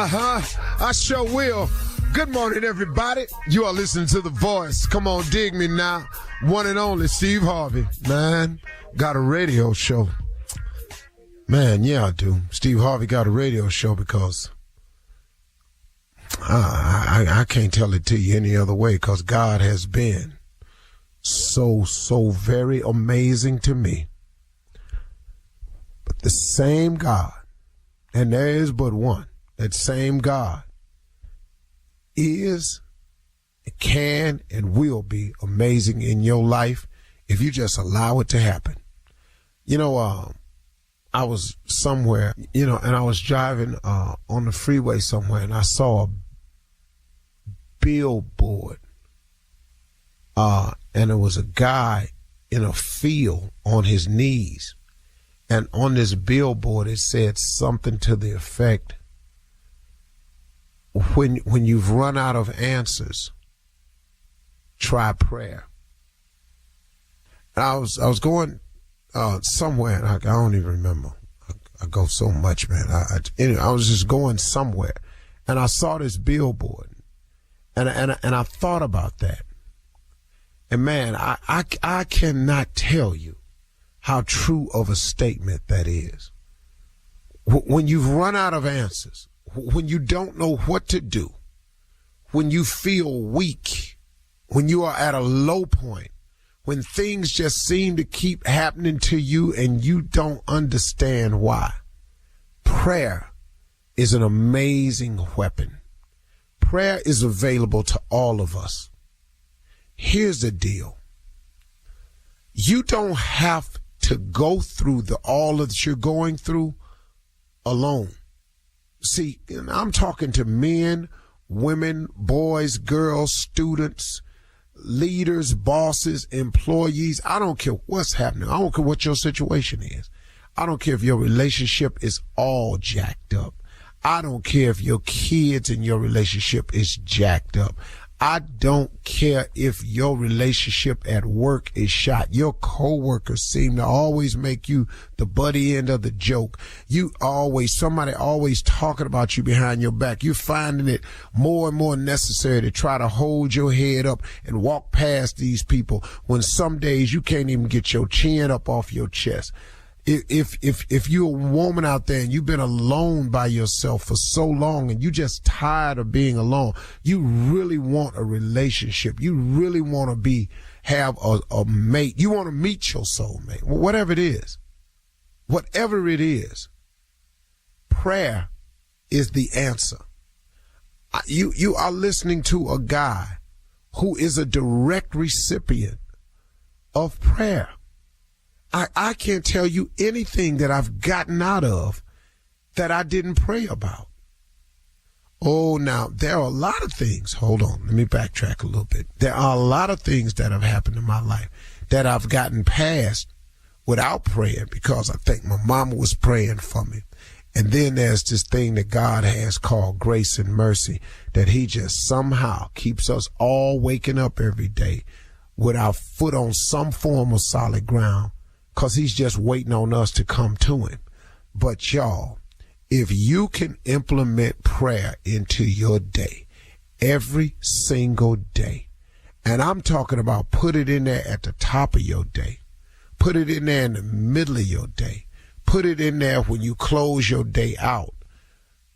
I sure will. Good morning, everybody. You are listening to The Voice. Come on, dig me now. One and only Steve Harvey. Man, got a radio show. Man, yeah, I do. Steve Harvey got a radio show because I can't tell it to you any other way, because God has been so very amazing to me. But the same God, and there is but one, that same God is, can, and will be amazing in your life if you just allow it to happen. You know, I was somewhere, and I was driving on the freeway somewhere, and I saw a billboard, and it was a guy in a field on his knees, and on this billboard it said something to the effect, when you've run out of answers, try prayer. And I was going somewhere, and I don't even remember. I go so much, man. Anyway, I was just going somewhere, and I saw this billboard, and I thought about that. And man, I cannot tell you how true of a statement that is. When you've run out of answers, when you don't know what to do, when you feel weak, when you are at a low point, when things just seem to keep happening to you and you don't understand why, prayer is an amazing weapon. Prayer is available to all of us. Here's the deal. You don't have to go through all that you're going through alone. See, I'm talking to men, women, boys, girls, students, leaders, bosses, employees. I don't care what's happening. I don't care what your situation is. I don't care if your relationship is all jacked up. I don't care if your kids and your relationship is jacked up. I don't care if your relationship at work is shot. Your coworkers seem to always make you the buddy end of the joke. Somebody always talking about you behind your back. You're finding it more and more necessary to try to hold your head up and walk past these people when some days you can't even get your chin up off your chest. If you're a woman out there and you've been alone by yourself for so long and you just tired of being alone, you really want a relationship. You really want to have a mate. You want to meet your soulmate, whatever it is. Whatever it is, prayer is the answer. You are listening to a guy who is a direct recipient of prayer. I can't tell you anything that I've gotten out of that I didn't pray about. Oh, now, there are a lot of things. Hold on. Let me backtrack a little bit. There are a lot of things that have happened in my life that I've gotten past without praying because I think my mama was praying for me. And then there's this thing that God has called grace and mercy, that he just somehow keeps us all waking up every day with our foot on some form of solid ground, because he's just waiting on us to come to him. But y'all, if you can implement prayer into your day, every single day, and I'm talking about put it in there at the top of your day, put it in there in the middle of your day, put it in there when you close your day out,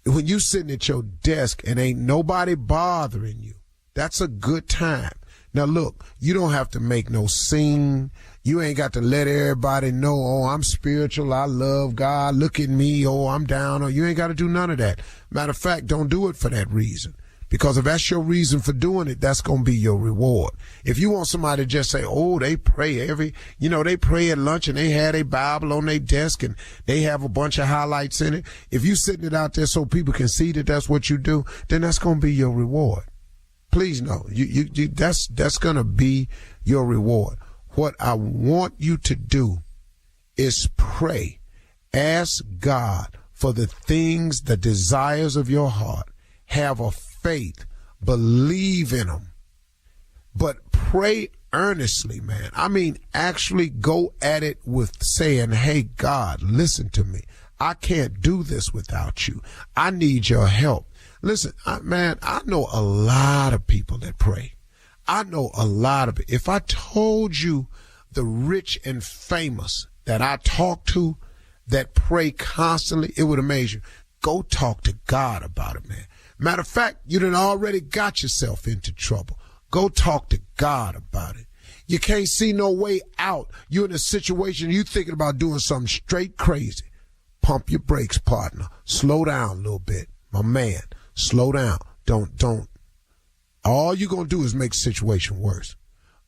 when you sitting at your desk and ain't nobody bothering you, that's a good time. Now look, you don't have to make no scene. You ain't got to let everybody know, oh, I'm spiritual, I love God, look at me, oh, I'm down. Or you ain't got to do none of that. Matter of fact, don't do it for that reason. Because if that's your reason for doing it, that's going to be your reward. If you want somebody to just say, oh, they pray they pray at lunch and they had a Bible on their desk and they have a bunch of highlights in it. If you sitting it out there so people can see that that's what you do, then that's going to be your reward. Please know, that's going to be your reward. What I want you to do is pray. Ask God for the things, the desires of your heart. Have a faith. Believe in them. But pray earnestly, man. I mean, actually go at it with saying, hey, God, listen to me. I can't do this without you. I need your help. Listen, man, I know a lot of people that pray. I know a lot of it. If I told you the rich and famous that I talk to that pray constantly, it would amaze you. Go talk to God about it, man. Matter of fact, you done already got yourself into trouble. Go talk to God about it. You can't see no way out. You're in a situation you thinking about doing something straight crazy. Pump your brakes, partner. Slow down a little bit. My man, slow down. Don't. All you're going to do is make the situation worse.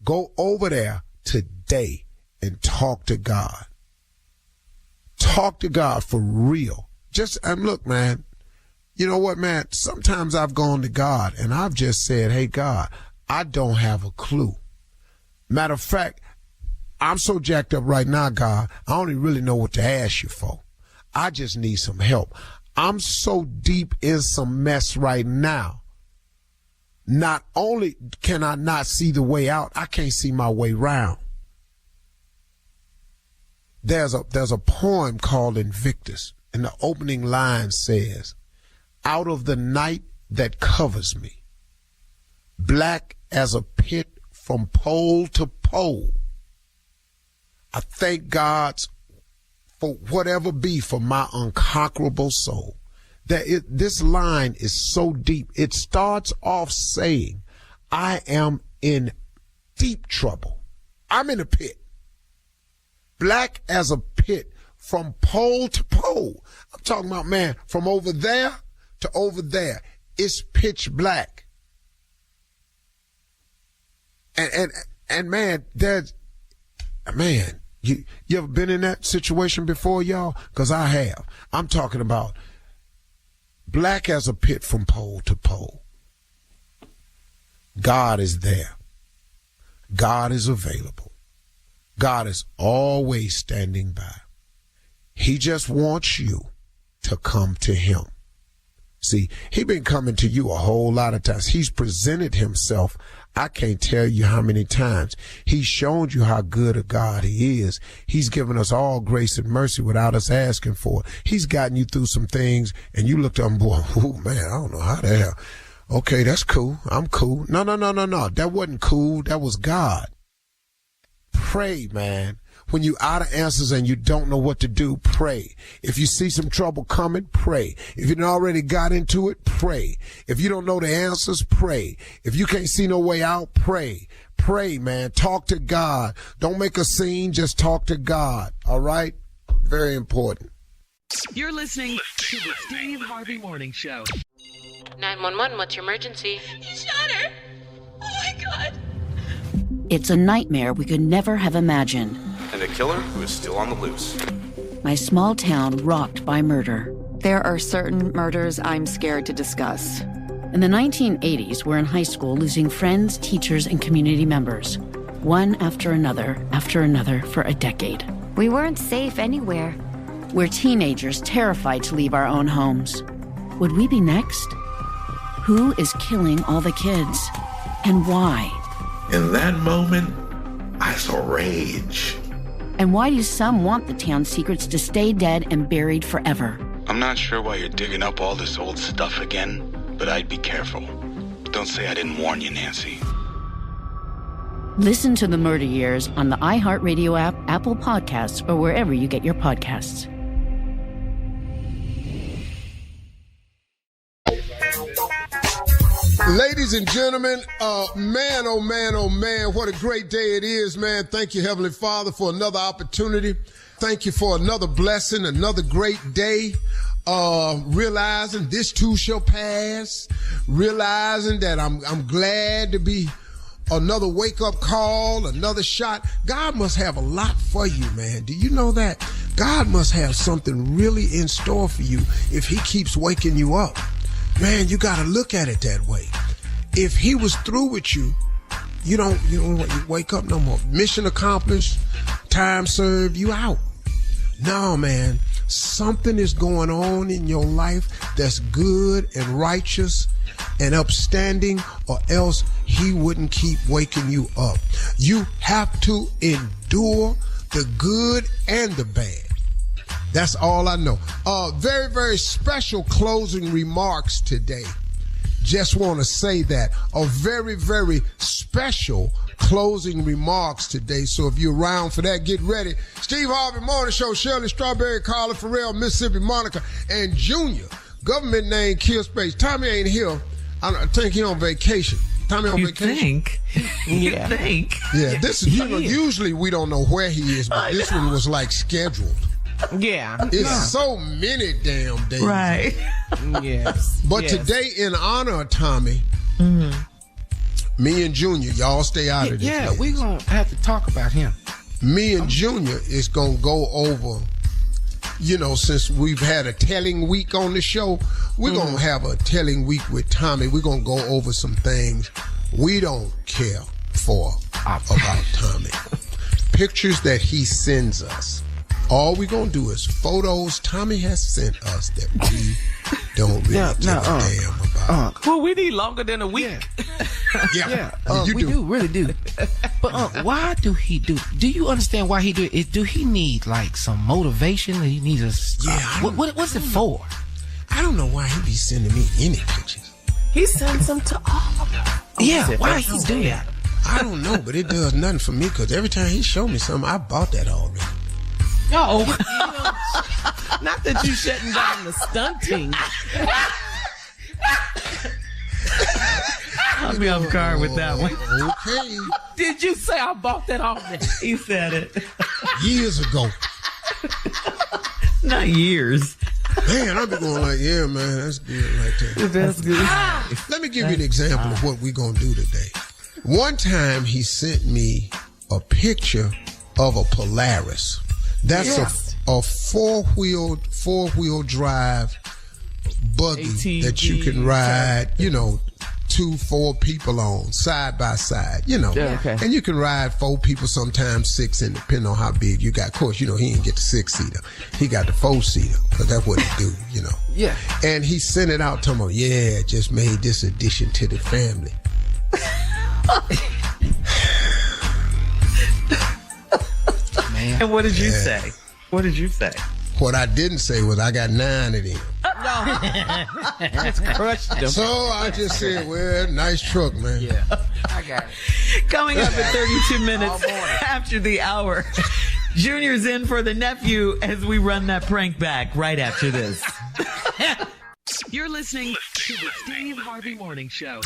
Go over there today and talk to God. Talk to God for real. And look, man, you know what, man? Sometimes I've gone to God and I've just said, hey, God, I don't have a clue. Matter of fact, I'm so jacked up right now, God, I don't even really know what to ask you for. I just need some help. I'm so deep in some mess right now. Not only can I not see the way out, I can't see my way round. There's a poem called Invictus, and the opening line says, out of the night that covers me, black as a pit from pole to pole, I thank God for whatever be for my unconquerable soul. This line is so deep. It starts off saying, I am in deep trouble. I'm in a pit. Black as a pit from pole to pole. I'm talking about, man, from over there to over there. It's pitch black. And man, you ever been in that situation before, y'all? Because I have. I'm talking about black as a pit from pole to pole. God is there. God is available. God is always standing by. He just wants you to come to him. See, he been coming to you a whole lot of times. He's presented himself. I can't tell you how many times. He's shown you how good a God he is. He's given us all grace and mercy without us asking for it. He's gotten you through some things and you looked up and boy, oh man, I don't know how the hell. Okay, that's cool. I'm cool. No. That wasn't cool. That was God. Pray, man. When you out of answers and you don't know what to do, pray. If you see some trouble coming, pray. If you already got into it, pray. If you don't know the answers, pray. If you can't see no way out, pray. Pray, man. Talk to God. Don't make a scene. Just talk to God. All right? Very important. You're listening to the Steve Harvey Morning Show. 911, what's your emergency? He shot her. Oh my God. It's a nightmare we could never have imagined. And a killer who is still on the loose. My small town rocked by murder. There are certain murders I'm scared to discuss. In the 1980s, we're in high school losing friends, teachers, and community members. One after another for a decade. We weren't safe anywhere. We're teenagers terrified to leave our own homes. Would we be next? Who is killing all the kids? And why? In that moment, I saw rage. And why do some want the town's secrets to stay dead and buried forever? I'm not sure why you're digging up all this old stuff again, but I'd be careful. Don't say I didn't warn you, Nancy. Listen to The Murder Years on the iHeartRadio app, Apple Podcasts, or wherever you get your podcasts. Ladies and gentlemen, man, oh man, what a great day it is, man. Thank you, Heavenly Father, for another opportunity. Thank you for another blessing, another great day. Realizing this too shall pass. Realizing that I'm glad to be another wake-up call, another shot. God must have a lot for you, man. Do you know that? God must have something really in store for you if he keeps waking you up. Man, you got to look at it that way. If he was through with you, you don't wake up no more. Mission accomplished, time served, you out. No, man, something is going on in your life that's good and righteous and upstanding, or else he wouldn't keep waking you up. You have to endure the good and the bad. That's all I know. Very, very special closing remarks today. Just want to say that. A very, very special closing remarks today. So if you're around for that, get ready. Steve Harvey Morning Show, Shirley Strawberry, Carla Farrell, Mississippi Monica, and Junior. Government name, Kill Space. Tommy ain't here. I think he on vacation. Tommy on vacation. You think? Yeah, this is, usually we don't know where he is, but this one was like scheduled. Yeah. It's so many damn days. Right. Yes. But today, in honor of Tommy, me and Junior, y'all stay out of this. Yeah, ladies. we're going to have to talk about him. Me and Junior is going to go over, since we've had a telling week on the show, we're going to have a telling week with Tommy. We're going to go over some things we don't care for about Tommy. Pictures that he sends us. All we're going to do is photos Tommy has sent us that we don't really give a damn about. Well, we need longer than a week. We really do. But why do he do? Do you understand why he do it? Do he need like some motivation? He needs us. What's it for? I don't know why he be sending me any pictures. He sends them to all of them. Why he do that? I don't know, but it does nothing for me because every time he show me something, I bought that already. No. Not that you shutting down the stunting. I'll be on guard with that one. Okay. Did you say I bought that already? He said it. Years ago. Not years. Man, I'll be going like, yeah, man, that's good right there. That's good. Let me give you an example of what we're going to do today. One time he sent me a picture of a Polaris. That's a four-wheel drive buggy ATV, that you can ride, 2-4 people on, side by side, And you can ride 4 people, sometimes 6, and depending on how big you got. Of course, he ain't get the 6-seater. He got the 4-seater, because that's what he do, Yeah. And he sent it out to me, just made this addition to the family. And what did you say? What did you say? What I didn't say was I got 9 of them. No. That's crushed them. So I just said, well, nice truck, man. Yeah, I got it. Coming up at 32 minutes after the hour, Junior's in for the nephew as we run that prank back right after this. You're listening to the Steve Harvey Morning Show.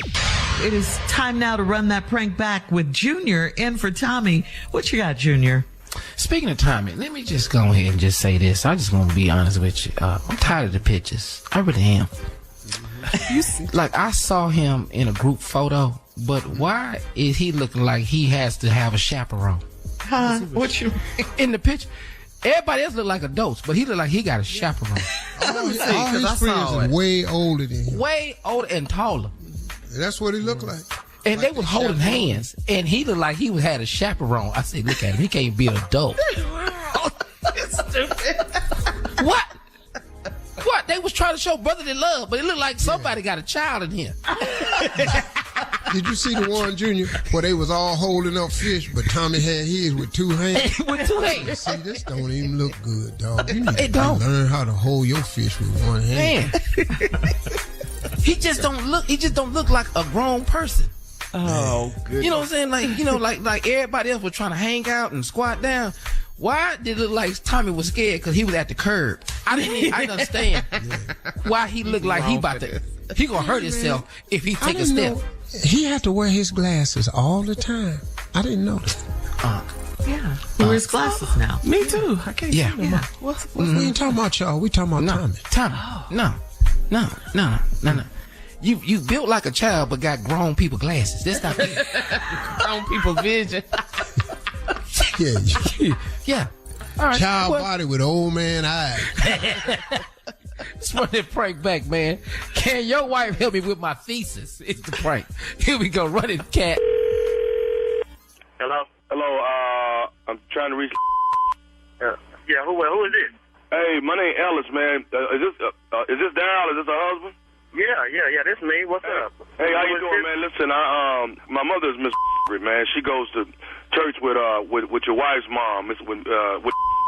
It is time now to run that prank back with Junior in for Tommy. What you got, Junior? Speaking of Tommy, let me just go ahead and just say this. I just want to be honest with you. I'm tired of the pictures. I really am. I saw him in a group photo, but why is he looking like he has to have a chaperone? Huh? What you mean? In the picture, everybody else look like adults, but he look like he got a chaperone. All his friends are way older than him. Way older and taller. That's what he looked like. And they was holding hands, and he looked like he had a chaperone. I said, look at him. He can't be an adult. It's stupid. What? They was trying to show brotherly love, but it looked like somebody got a child in here. Did you see the one, Junior, where they was all holding up fish, but Tommy had his with 2 hands? With 2 hands. See, this don't even look good, dog. You need It don't. to learn how to hold your fish with 1 hand. Man. He just don't look like a grown person. Oh, good. You know what I'm saying? Like everybody else was trying to hang out and squat down. Why did it look like Tommy was scared? Because he was at the curb. I didn't understand why he looked like he gonna hurt himself if he take a step. He had to wear his glasses all the time. I didn't know that. Yeah. He wears glasses now. Me too. I can't. Yeah. We ain't talking about y'all. We talking about Tommy. No. You built like a child, but got grown people glasses. That's not grown people vision. Yeah. All right. Child body with old man eyes. Let's run that prank back, man. Can your wife help me with my thesis? It's the prank. Here we go. Run it, cat. Hello, I'm trying to reach. Yeah, who is this? Hey, my name Ellis, man. Is this Daryl? Is this her husband? Yeah, this me. What's up? Hey, how you doing, man? Listen, my mother's Miss, man. She goes to church with your wife's mom, with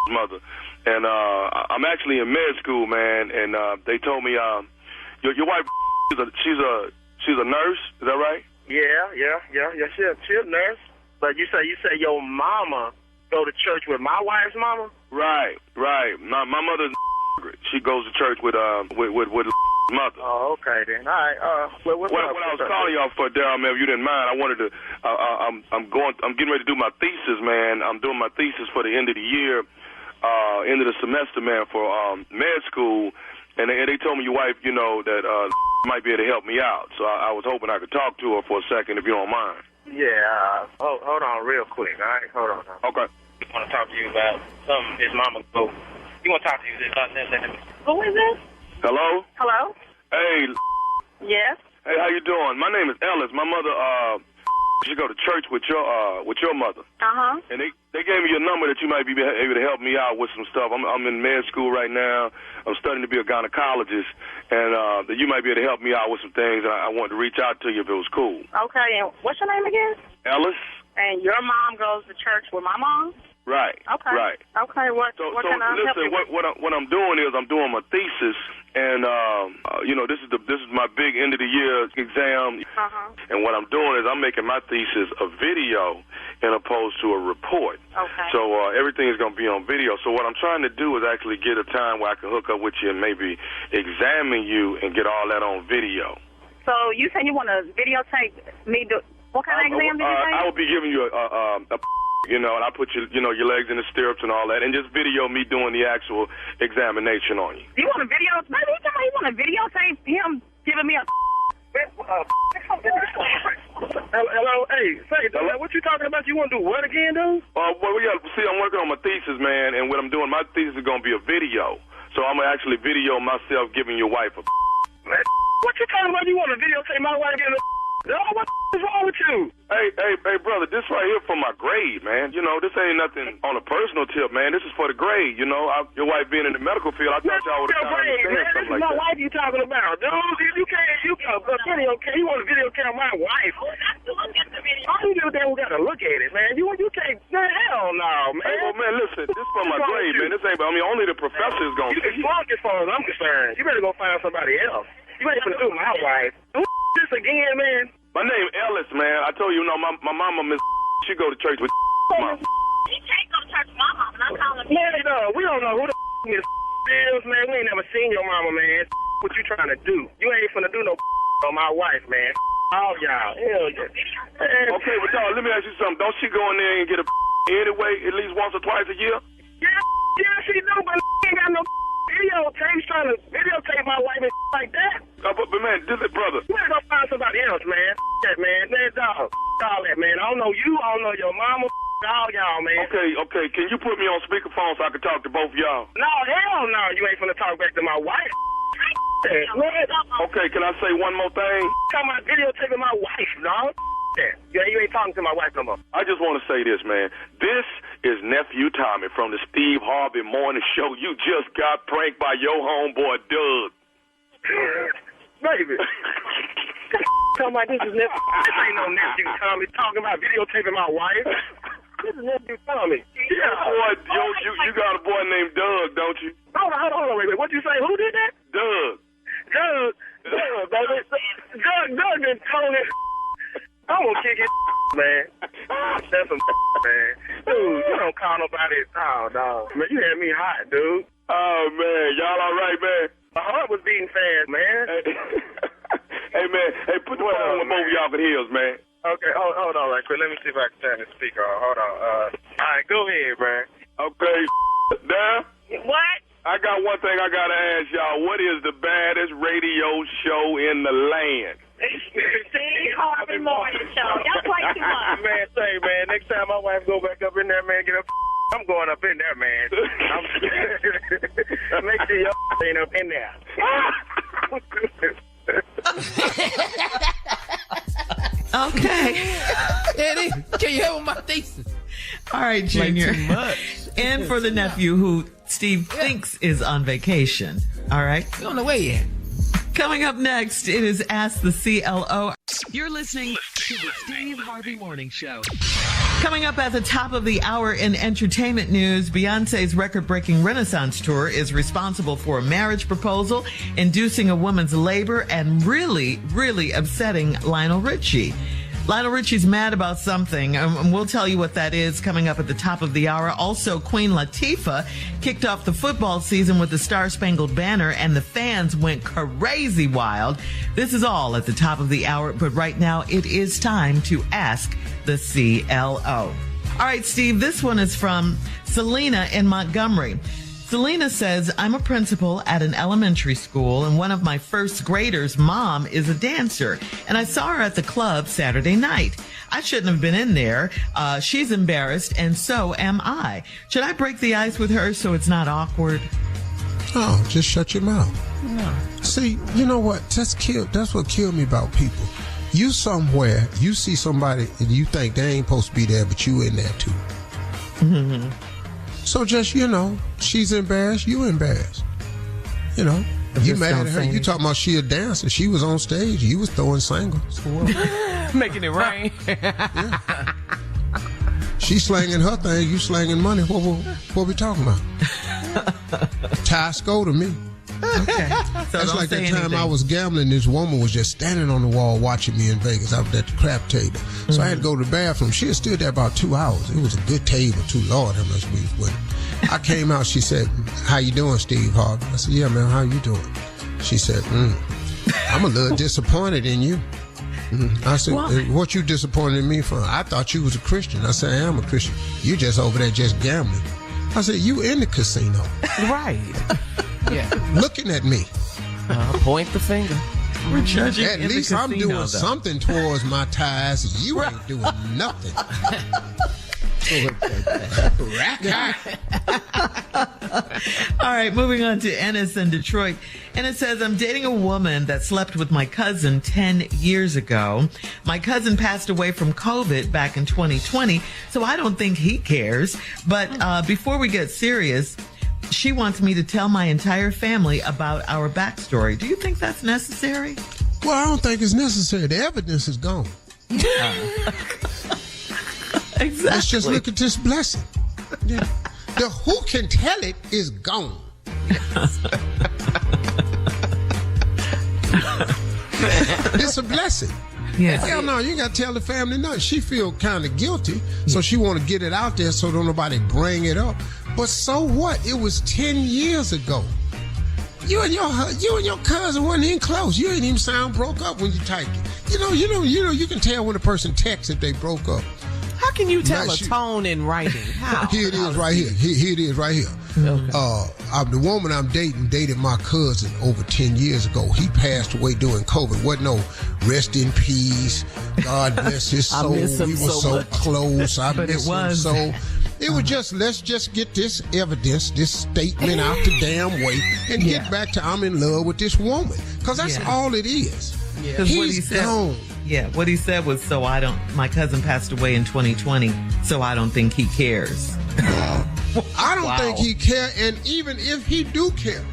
mother. And I'm actually in med school, man, and they told me your wife, she's a nurse, is that right? Yeah, she's a nurse. But you say your mama go to church with my wife's mama? Right. My mother's she goes to church with mother. Oh, okay then. All right. What I was calling y'all for, Daryl, man, if you didn't mind, I wanted to. I'm getting ready to do my thesis, man. I'm doing my thesis for the end of the year, end of the semester, man, for med school, and they told me your wife, you know, that might be able to help me out. So I was hoping I could talk to her for a second, if you don't mind. Yeah. Hold on, real quick. All right. Hold on. Okay. I want to talk to you about something his mama go. You want to talk to you about this? Who is this? Hello? Hello? Hey. Yes? Hey, how you doing? My name is Ellis. My mother, she go to church with your mother. Uh-huh. And they gave me your number that you might be able to help me out with some stuff. I'm in med school right now. I'm studying to be a gynecologist. And that you might be able to help me out with some things. And I wanted to reach out to you if it was cool. Okay, and what's your name again? Ellis. And your mom goes to church with my mom? Right. Okay. Right. Okay. What can I help you with? What I'm doing is I'm doing my thesis, and you know, this is my big end of the year exam. Uh-huh. And what I'm doing is I'm making my thesis a video, as opposed to a report. Okay. So everything is going to be on video. So what I'm trying to do is actually get a time where I can hook up with you and maybe examine you and get all that on video. So you said you want to videotape me do what kind of exam did you say? I will be giving you a you know, and I put your legs in the stirrups and all that, and just video me doing the actual examination on you. You want to video? Maybe you want to videotape him giving me a. Hello, hey, say, what you talking about? You want to do what again, dude? Well, see, I'm working on my thesis, man, and what I'm doing, my thesis is going to be a video. So I'm going to actually video myself giving your wife a. Man, what you talking about? You want to videotape my wife giving a. What is wrong with you? Hey, brother, this right here for my grade, man. You know, this ain't nothing on a personal tip, man. This is for the grade, you know. Your wife being in the medical field, I thought y'all would have understand something like that. This is my wife you talking about, dude. You can't, you want to video camera my wife. Oh, that's to look at the video. All you do then we got to look at it, man. You can't, hell no, man. Hey, well, man, listen, this for my grade, man. This ain't, only the professor is going to see. You flunk as far as I'm concerned. You better go find somebody else. You ain't gonna do my wife. Who this again, man? My name Ellis, man. I told you, my mama, Miss, she go to church with mom. He can't go to church with my mom, and I'm calling him. Man, no, we don't know who the Miss is, man. We ain't never seen your mama, man. What you trying to do? You ain't finna do no on my wife, man. All y'all. Hell yeah. Okay, but dog, let me ask you something. Don't she go in there and get a anyway at least once or twice a year? Yeah, she do, but ain't got no videotape. He's trying to videotape my wife and like that. But man, this is brother. You better go find somebody else, man. That man, dog. All that, man. I don't know you. I don't know your mama. All y'all, man. Okay. Can you put me on speakerphone so I can talk to both of y'all? No, hell no. You ain't finna talk back to my wife. Okay, can I say one more thing? Talking about videotaping my wife, dog. You ain't talking to my wife no more. I just want to say this, man. This is Nephew Tommy from the Steve Harvey Morning Show. You just got pranked by your homeboy, Doug. Baby. Talking about this is Nephew. This ain't no Nephew Tommy talking about videotaping my wife. This is Nephew Tommy. Yeah, boy, you got a boy named Doug, don't you? Hold on, wait. What you say? Who did that? Doug, baby. Doug done told it. I'm gonna kick it, man. That's some man. Dude, you don't call nobody. Oh, dog. Man, you had me hot, dude. Oh, man. Y'all all right, man? My heart was beating fast, man. Hey, man. Hey, put the phone with both of y'all for the hills, man. Okay, hold on right quick. Let me see if I can turn the speaker on. Hold on. All right, go ahead, man. Okay. Now? What? I got one thing I got to ask y'all. What is the baddest radio show in the land? Steve Harvey Morning Show. Y'all play too much. Man, say, man, next time my wife go back up in there, man, I'm going up in there, man. Make sure your ain't up in there. Okay. Eddie, can you help with my thesis? All right, Junior. Like too much. And for the nephew who Steve thinks is on vacation. All right. We on the way yet. Coming up next, it is Ask the CLO. You're listening to the Steve Harvey Morning Show. Coming up at the top of the hour in entertainment news, Beyonce's record-breaking Renaissance tour is responsible for a marriage proposal, inducing a woman's labor, and really, really upsetting Lionel Richie. Lionel Richie's mad about something, and we'll tell you what that is coming up at the top of the hour. Also, Queen Latifah kicked off the football season with the Star-Spangled Banner, and the fans went crazy wild. This is all at the top of the hour, but right now it is time to ask the CLO. All right, Steve, this one is from Selena in Montgomery. Selena says, I'm a principal at an elementary school, and one of my first graders' mom is a dancer, and I saw her at the club Saturday night. I shouldn't have been in there. She's embarrassed, and so am I. Should I break the ice with her so it's not awkward? Oh, just shut your mouth. No. See, you know what? That's what killed me about people. You somewhere, you see somebody, and you think they ain't supposed to be there, but you in there too. Mm-hmm. So just, she's embarrassed, you embarrassed. You mad at her. You talking about she a dancer. She was on stage. You was throwing singles. Making it rain. Yeah. She slanging her thing. You slanging money. What we talking about? Tie Sco to me. Okay. So that's like that time anything. I was gambling. This woman was just standing on the wall watching me in Vegas. I was at the crap table. So I had to go to the bathroom. She had stood there about 2 hours. It was a good table too. Lord, how much we was winning. I came out. She said, how you doing, Steve Harvey? I said, yeah, man, how you doing? She said, I'm a little disappointed in you. I said, what you disappointed in me for? I thought you was a Christian. I said, I am a Christian. You just over there just gambling. I said, you in the casino. Right. Yeah. Looking at me. Point the finger. We're judging at in least the I'm casino, doing something towards my ties. You ain't doing nothing. All right, moving on to Ennis in Detroit. And it says, I'm dating a woman that slept with my cousin 10 years ago. My cousin passed away from COVID back in 2020, so I don't think he cares. But before we get serious, she wants me to tell my entire family about our backstory. Do you think that's necessary? Well, I don't think it's necessary. The evidence is gone. Exactly. Let's just look at this blessing. The who can tell it is gone. It's a blessing. Yes. Hell no, you got to tell the family nothing. She feel kind of guilty, so she want to get it out there so don't nobody bring it up. But so what? It was 10 years ago. You and your cousin wasn't even close. You ain't even sound broke up when you typed it. You can tell when a person texts if they broke up. How can you tell a tone in writing? How? Here it is right here. Here it is right here. Okay. The woman I'm dated my cousin over 10 years ago. He passed away during COVID. Wasn't no rest in peace. God bless his soul. We were so close. I miss him so. It was just, let's just get this evidence, this statement out the damn way and get back to I'm in love with this woman. Because that's all it is. Yeah. He's gone. Yeah, what he said was, my cousin passed away in 2020, so I don't think he cares. I don't think he care, and even if he do care.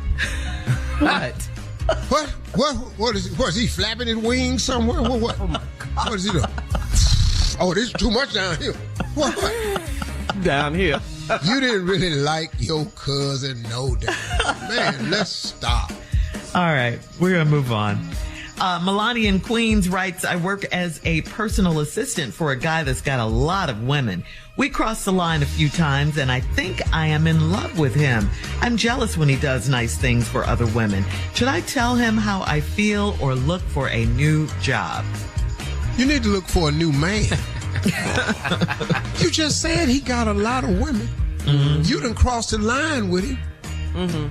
What? What is he flapping his wings somewhere? What? Oh my God. What is he doing? Oh, this is too much down here. What? Down here. You didn't really like your cousin, no doubt. Man, let's stop. All right, we're going to move on. Melania in Queens writes, I work as a personal assistant for a guy that's got a lot of women. We crossed the line a few times, and I think I am in love with him. I'm jealous when he does nice things for other women. Should I tell him how I feel or look for a new job? You need to look for a new man. You just said he got a lot of women. Mm-hmm. You done crossed the line with him. Mm-hmm.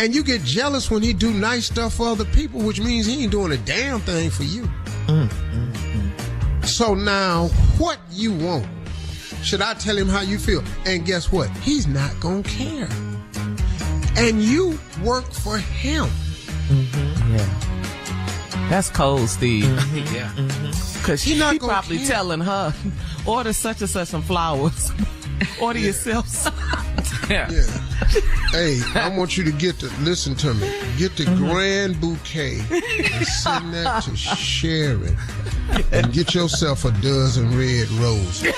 And you get jealous when he do nice stuff for other people, which means he ain't doing a damn thing for you. So now, what you want? Should I tell him how you feel? And guess what? He's not going to care. And you work for him. Mm-hmm. Yeah. That's cold, Steve. Mm-hmm. Yeah. Because he probably telling her, order such and such some flowers. Order yourself some. Yeah. Hey, I want you to listen to me. Get the grand bouquet and send that to Sharon. and get yourself a dozen red roses.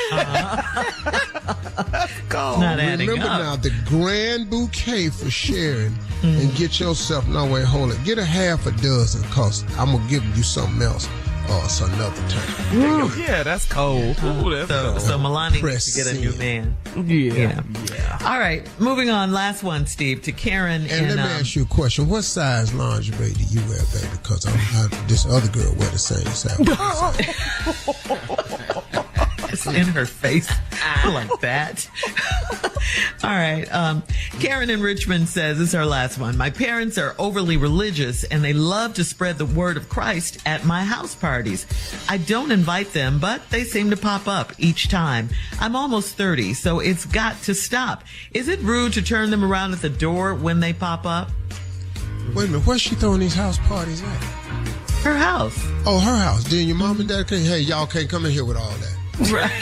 Not adding Remember up. now, the grand bouquet for sharing, and get yourself, no, wait, hold it. Get a half a dozen, because I'm going to give you something else. Oh, it's another time. Ooh, yeah, that's cold. Ooh, that's cold. So Milani needs to get a new man. Yeah. All right, moving on. Last one, Steve, to Karen. And let me ask you a question. What size lingerie do you wear, baby? Because this other girl wear the same size. It's in her face like that. All right. Karen in Richmond says, this is our last one. My parents are overly religious and they love to spread the word of Christ at my house parties. I don't invite them, but they seem to pop up each time. I'm almost 30, so it's got to stop. Is it rude to turn them around at the door when they pop up? Wait a minute. Where's she throwing these house parties at? Her house. Oh, her house. Then your mom and dad can't, hey, y'all can't come in here with all that. Right.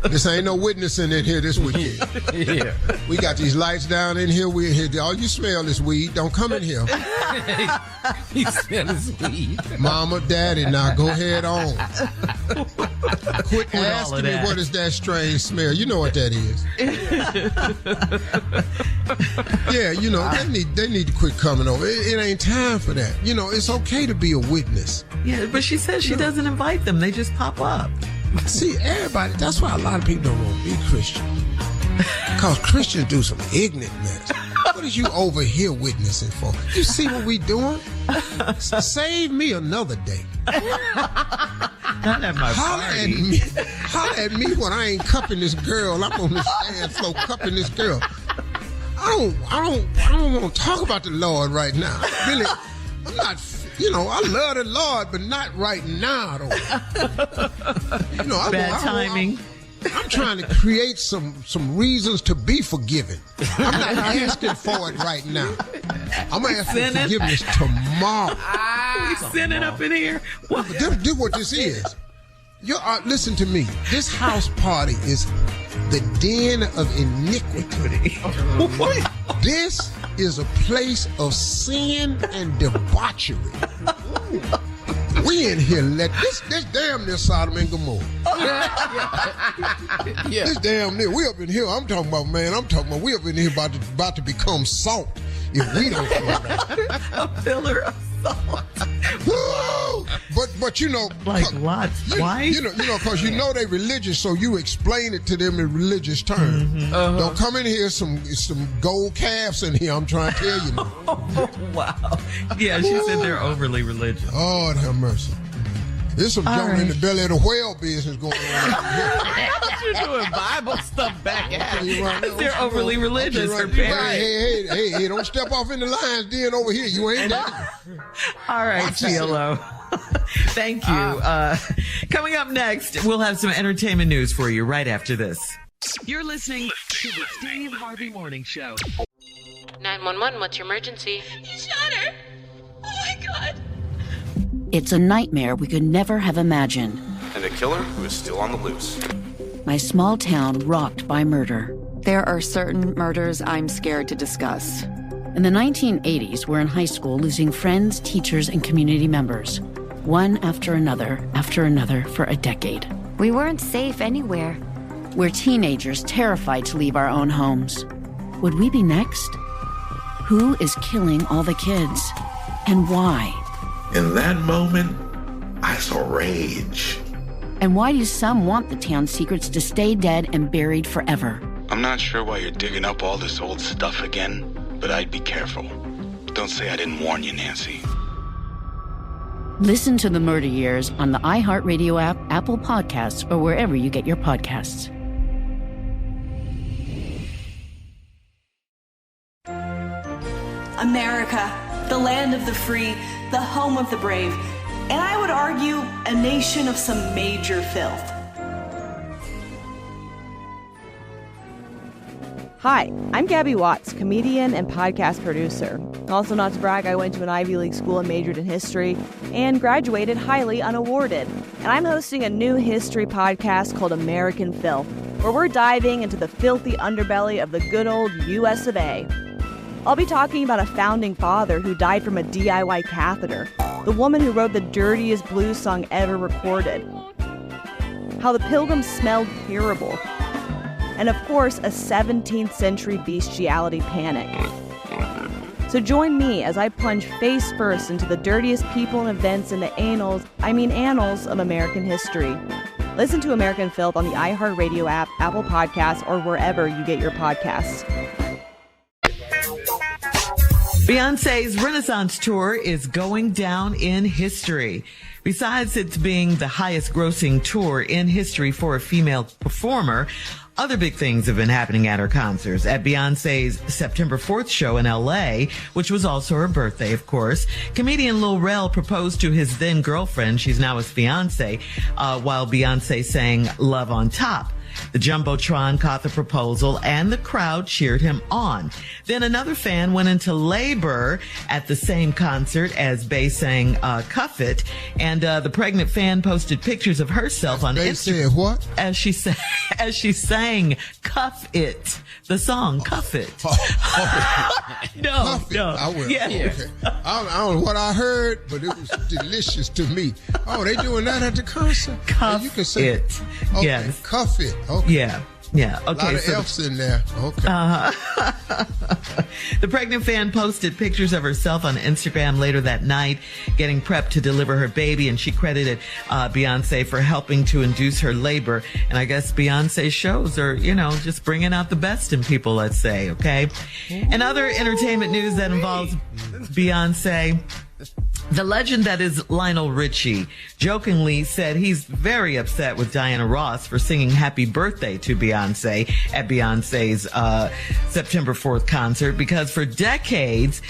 This ain't no witnessing in here this weekend. Yeah. We got these lights down in here. We're here. All you smell is weed. Don't come in here. You smell this weed. Mama, daddy, now go ahead on. Quit asking me what is that strange smell. You know what that is. Yeah, you know, they need to quit coming over. It ain't time for that. You know, it's okay to be a witness. Yeah, but she says she doesn't invite them. They just pop up. See, everybody, that's why a lot of people don't want to be Christian. Because Christians do some ignorant mess. What is you over here witnessing for? You see what we doing? Save me another day. Not at my party. Holler at me when I ain't cupping this girl. I'm on the stand floor cupping this girl. I don't want to talk about the Lord right now. Really, I'm not. You know, I love the Lord, but not right now, though. You know, Bad timing. I'm trying to create some reasons to be forgiven. I'm not asking for it right now. I'm going to ask for forgiveness tomorrow. We sinning up in here. But this what this is. Listen to me. This house party is the den of iniquity. This is a place of sin and debauchery. We in here this damn near Sodom and Gomorrah. Yeah. This damn near. We up in here. I'm talking about we up in here about to become salt if we don't slow down. A pillar of salt. Woo! But you know, like lots. Why? You know, because you know they religious, so you explain it to them in religious terms. Mm-hmm. Uh-huh. Don't come in here some gold calves in here. I'm trying to tell you. Oh, wow. Yeah, she said they're overly religious. Lord have mercy. There's some junk in the belly of the whale business going on. You're doing Bible stuff back at me. They're overly religious. Hey, don't step off in the lion's den over here. You ain't that. All right, CLO. Thank you. Coming up next, we'll have some entertainment news for you right after this. You're listening to the Steve Harvey Morning Show. 911, what's your emergency? He shot her. Oh my God. It's a nightmare we could never have imagined. And a killer who is still on the loose. My small town rocked by murder. There are certain murders I'm scared to discuss. In the 1980s, we're in high school losing friends, teachers, and community members. One after another for a decade. We weren't safe anywhere. We're teenagers terrified to leave our own homes. Would we be next? Who is killing all the kids? And why? In that moment, I saw rage. And why do some want the town's secrets to stay dead and buried forever? I'm not sure why you're digging up all this old stuff again, but I'd be careful. Don't say I didn't warn you, Nancy. Listen to The Murder Years on the iHeartRadio app, Apple Podcasts, or wherever you get your podcasts. America, the land of the free, the home of the brave, and I would argue a nation of some major filth. Hi, I'm Gabby Watts, comedian and podcast producer. Also, not to brag, I went to an Ivy League school and majored in history and graduated highly unawarded. And I'm hosting a new history podcast called American Filth, where we're diving into the filthy underbelly of the good old US of A. I'll be talking about a founding father who died from a DIY catheter, the woman who wrote the dirtiest blues song ever recorded, how the Pilgrims smelled terrible, and of course, a 17th century bestiality panic. So join me as I plunge face first into the dirtiest people and events in the annals of American history. Listen to American Filth on the iHeartRadio app, Apple Podcasts, or wherever you get your podcasts. Beyonce's Renaissance Tour is going down in history. Besides it being the highest grossing tour in history for a female performer, other big things have been happening at her concerts. At Beyonce's September 4th show in LA, which was also her birthday, of course, comedian Lil Rel proposed to his then girlfriend, she's now his fiance, while Beyonce sang Love on Top. The Jumbotron caught the proposal and the crowd cheered him on. Then another fan went into labor at the same concert as Bey sang Cuff It, and the pregnant fan posted pictures of herself on Instagram. Said what? As she sang Cuff It, the song Cuff It. No. I will. Yeah. Okay. I don't know what I heard, but it was delicious to me. Oh, they doing that at the concert? Cuff you can say It. Okay. Yes. Cuff It. Okay. Yeah. Okay. A lot of F's in there. Okay. The pregnant fan posted pictures of herself on Instagram later that night, getting prepped to deliver her baby, and she credited Beyonce for helping to induce her labor. And I guess Beyonce's shows are, just bringing out the best in people, let's say, okay? And other entertainment news that involves Beyonce. The legend that is Lionel Richie jokingly said he's very upset with Diana Ross for singing Happy Birthday to Beyonce at Beyonce's September 4th concert, because for decades,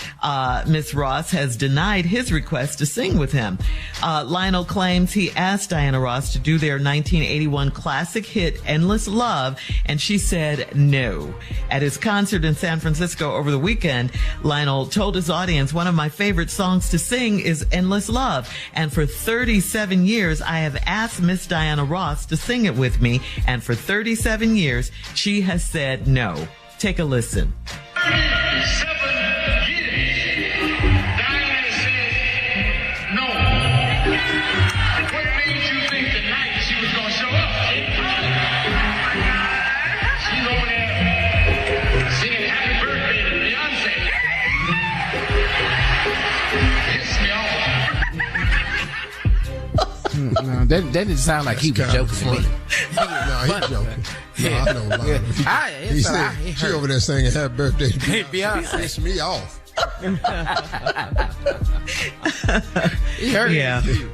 Miss Ross has denied his request to sing with him. Lionel claims he asked Diana Ross to do their 1981 classic hit Endless Love, and she said no. At his concert in San Francisco over the weekend, Lionel told his audience, "One of my favorite songs to sing is Endless Love, and for 37 years I have asked Miss Diana Ross to sing it with me, and for 37 years she has said no." Take a listen. 37 years, Diana said no. What made you think tonight she was gonna show up? She's over there singing Happy Birthday to Beyonce. Piss me off. No, that didn't sound like he was joking to me. No, he's joking. No, I know Lionel. He said she over there singing Happy Birthday to Beyonce. Piss me off. He heard you.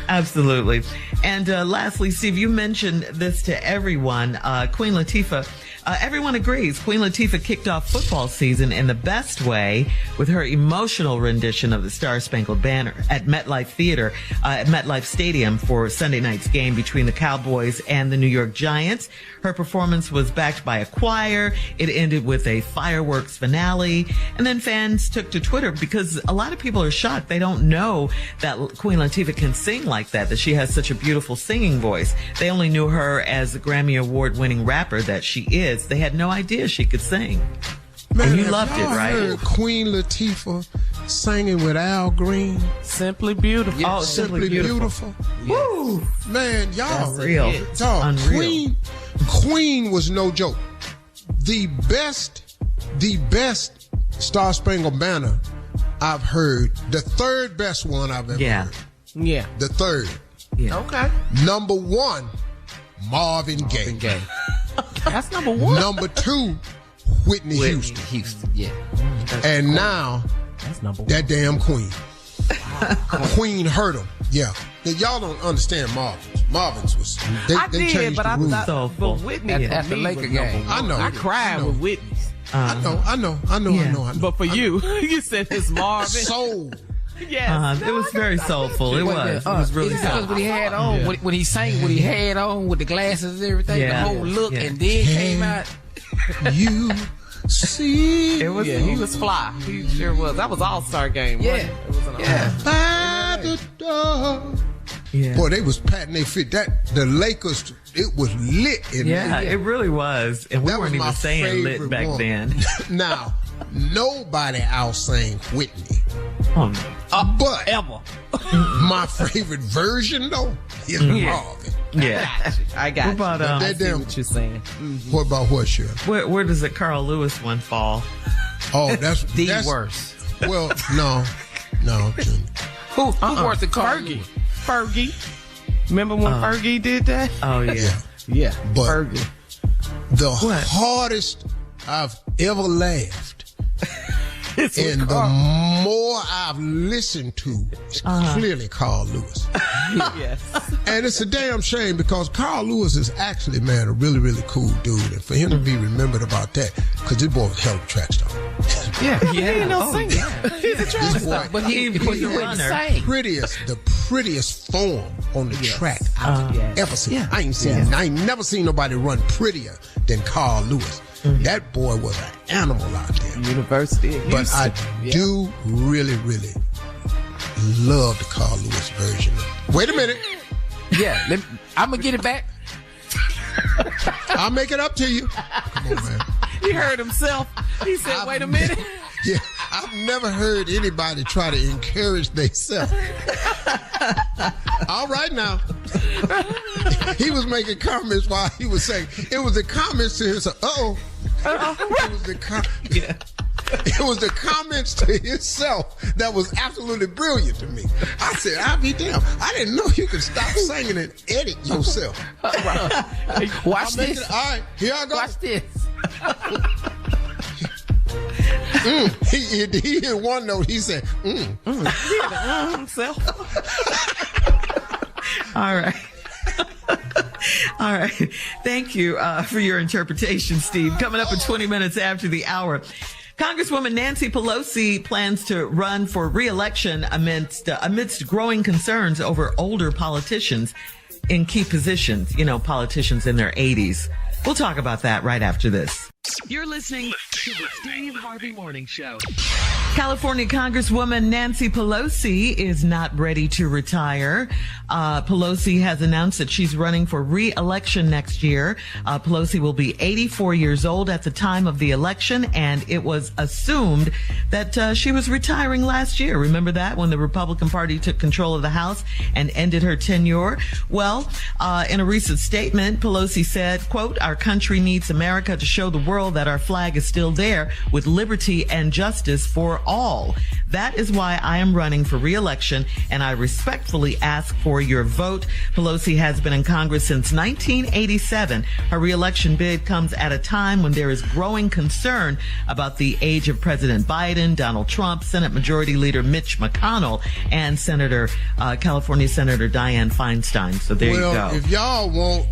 Absolutely. And lastly, Steve, you mentioned this to everyone. Queen Latifah, everyone agrees. Queen Latifah kicked off football season in the best way with her emotional rendition of the Star Spangled Banner at MetLife Stadium for Sunday night's game between the Cowboys and the New York Giants. Her performance was backed by a choir. It ended with a fireworks finale. And then fans took to Twitter because a lot of people are shocked. They don't know that Queen Latifah can sing like that she has such a beautiful singing voice. They only knew her as the Grammy Award-winning rapper that she is. They had no idea she could sing. Man, and you loved it, right? Heard Queen Latifah singing with Al Green. Simply Beautiful. Yeah, Simply Beautiful. Yes. Woo! Man, y'all. That's real. Dog, Queen was no joke. The best Star Spangled Banner I've heard. The third best one I've ever heard. Yeah. The third. Yeah. Okay. Number one, Marvin Gaye. That's number one. Number two, Whitney Houston. Yeah. And now, that's number one. That damn Queen. Queen heard him. Yeah. Now, y'all don't understand Marvin's was. They changed the rules. But Whitney at the Laker game. I know. I cried with Whitney's. I know. But for you, you said it's Marvin. Soul. Yes. It was very soulful. It was really soulful. What he had on, when he sang, what he had on with the glasses and everything, the whole look, and then came out. You see. It was. Yeah, he was fly. He sure was. That was All-Star game. Yeah. It was an By the door. Yeah. Boy, they was patting their feet. The Lakers, it was lit in there. Yeah, it really was. And we weren't even saying lit back then. Now, nobody outsang Whitney. Oh, no. But ever. My favorite version, though, is Marvin. Yeah. I got you. What about, I see what you're saying. Mm-hmm. What about what, Shirley? Where does the Carl Lewis one fall? Oh, that's the worst. Well, no. Who worse than Fergie. Remember when Fergie did that? Oh, yeah. Yeah. But Fergie. The hardest I've ever laughed, and the more I've listened to, is clearly Carl Lewis. Yes. And it's a damn shame because Carl Lewis is actually, man, a really, really cool dude. And for him to be remembered about that, because this boy was a hell of a track star. He ain't no singer. He's a track star. But he was a runner. The prettiest form on the track I've ever seen. Yeah. I ain't never seen nobody run prettier than Carl Lewis. That boy was an animal out there. University. But I do really, really love the Carl Lewis version. Wait a minute. Yeah, I'm going to get it back. I'll make it up to you. Come on, man. He heard himself. He said, wait a minute. Yeah, I've never heard anybody try to encourage themselves. All right now. He was making comments while he was saying, it was the comments to his, It was the comments to himself that was absolutely brilliant to me. I said, I'll be damned. I didn't know you could stop singing and edit yourself. Watch this. All right, here I go. Watch this. He hit one note. He said, himself. All right. All right. Thank you for your interpretation, Steve. Coming up in 20 minutes after the hour, Congresswoman Nancy Pelosi plans to run for re-election amidst growing concerns over older politicians in key positions, politicians in their 80s. We'll talk about that right after this. You're listening to the Steve Harvey Morning Show. California Congresswoman Nancy Pelosi is not ready to retire. Pelosi has announced that she's running for re-election next year. Pelosi will be 84 years old at the time of the election, and it was assumed that she was retiring last year. Remember that, when the Republican Party took control of the House and ended her tenure? Well, in a recent statement, Pelosi said, quote, "Our country needs America to show the world that our flag is still there with liberty and justice for all. That is why I am running for re-election, and I respectfully ask for your vote." Pelosi has been in Congress since 1987. Her re-election bid comes at a time when there is growing concern about the age of President Biden, Donald Trump, Senate Majority Leader Mitch McConnell, and California Senator Dianne Feinstein. So there you go. Well, if y'all want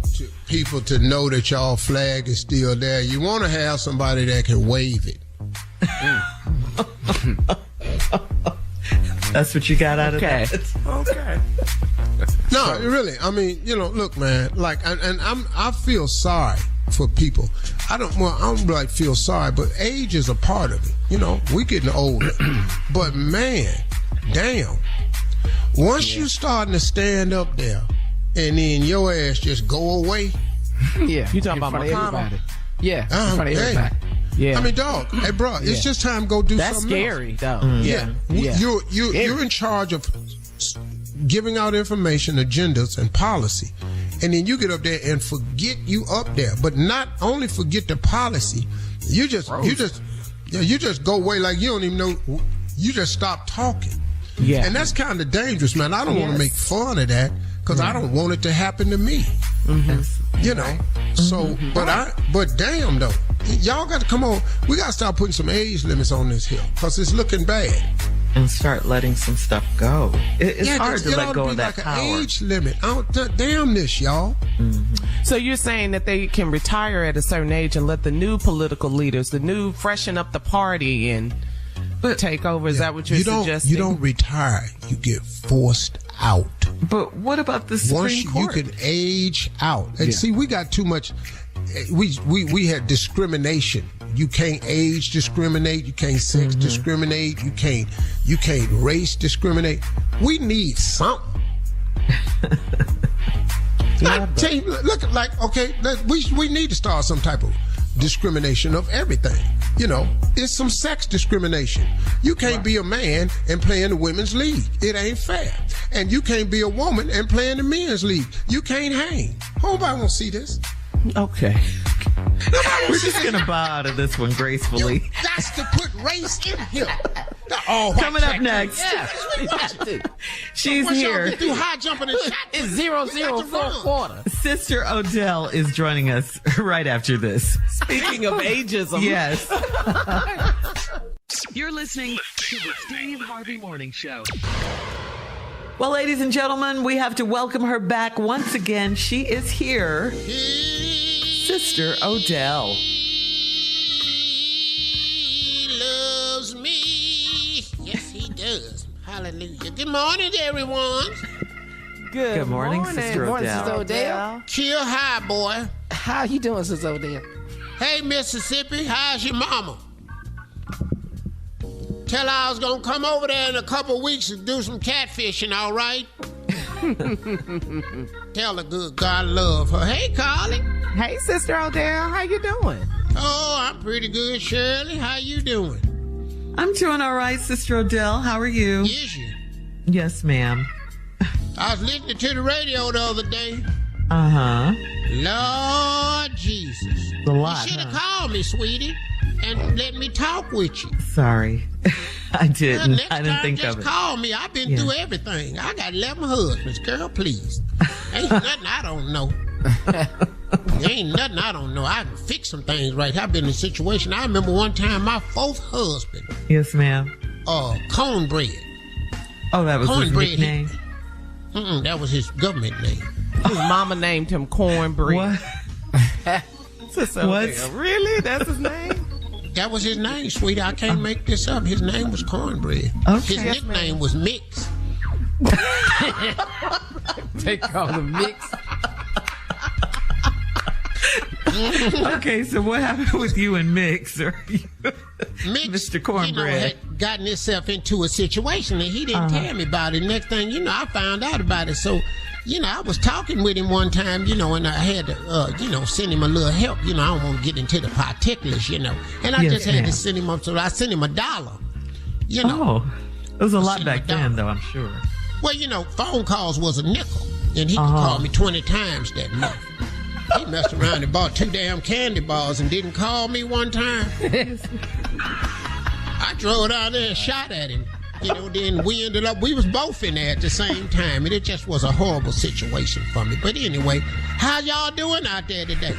people to know that y'all flag is still there, you want to have somebody that can wave it. That's what you got out of that? Okay. No, really. I mean, look, man. I feel sorry for people. I don't feel sorry, but age is a part of it. We getting older, but man, damn. Once you starting to stand up there, and then your ass just go away. Yeah, you talking about McConnell? Yeah, in front of everybody. Yeah. I mean, dog. Hey, bro, it's just time to go do That's something scary, else. though. Yeah. You're in charge of giving out information, agendas, and policy, and then you get up there and forget you up there. But not only forget the policy, you just go away like you don't even know. You just stop talking. Yeah. And that's kind of dangerous, man. I don't want to make fun of that because I don't want it to happen to me. So, but damn though, y'all got to come on. We got to start putting some age limits on this hill because it's looking bad. And start letting some stuff go. It's hard to let go of that like power. An age limit. Damn this, y'all. So you're saying that they can retire at a certain age and let the new political leaders, freshen up the party and take over? Is that what you're suggesting? You don't retire. You get forced out. But what about the Supreme Court? You can age out. And see, we got too much. We had discrimination. You can't age discriminate. You can't sex discriminate. You can't race discriminate. We need something. I tell you, look, like, okay, we need to start some type of discrimination of everything. You know, it's some sex discrimination. You can't be a man and play in the women's league. It ain't fair. And you can't be a woman and play in the men's league. You can't hang. Nobody won't see this. Okay. We're just going to bow out of this one gracefully. You got to put race in here. Coming up next. She's here. Through high jumping and shot. It's 0-0 fourth quarter. Sister Odell is joining us right after this. Speaking of ageism. Yes. You're listening to the Steve Harvey Morning Show. Well, ladies and gentlemen, we have to welcome her back once again. She is here. Sister Odell. He loves me. Yes, he does. Hallelujah. Good morning, everyone. Good morning, Sister Odell. Sister Odell. Chill high, boy. How you doing, Sister Odell? Hey, Mississippi, how's your mama? Tell her I was going to come over there in a couple of weeks and do some catfishing, all right? Tell her good God love her. Hey, Carly. Hey, Sister Odell. How you doing? Oh, I'm pretty good, Shirley. How you doing? I'm doing all right, Sister Odell. How are you? Is you? Yes, ma'am. I was listening to the radio the other day. Uh-huh. Lord Jesus. A lot, You should have called me, sweetie, and let me talk with you. Sorry. I didn't. Next I didn't time, think just of it. call me. I've been through everything. I got 11 husbands. Girl, please. Ain't nothing I don't know. Ain't nothing I don't know. I can fix some things right. I've been in a situation. I remember one time my fourth husband. Yes, ma'am. Cornbread. Oh, that was Cornbread. his nickname? That was his government name. His mama named him Cornbread. What? Sister Odell, really? That's his name? That was his name, sweetie. I can't make this up. His name was Cornbread. Okay. His nickname was Mix. They call him Mix. Okay, so what happened with you and Mix? Or Mix, Mr. Cornbread? had gotten himself into a situation and he didn't tell me about it. Next thing you know, I found out about it. So, I was talking with him one time, and I had to, send him a little help. I don't want to get into the particulars, And I just had to send him up. So I sent him $1. Oh, it was a lot back then, though, I'm sure. Well, phone calls was a nickel, and he could call me 20 times that month. He messed around and bought 2 damn candy bars and didn't call me one time. I drove down there and shot at him. Then we was both in there at the same time, and it just was a horrible situation for me. But anyway, how y'all doing out there today?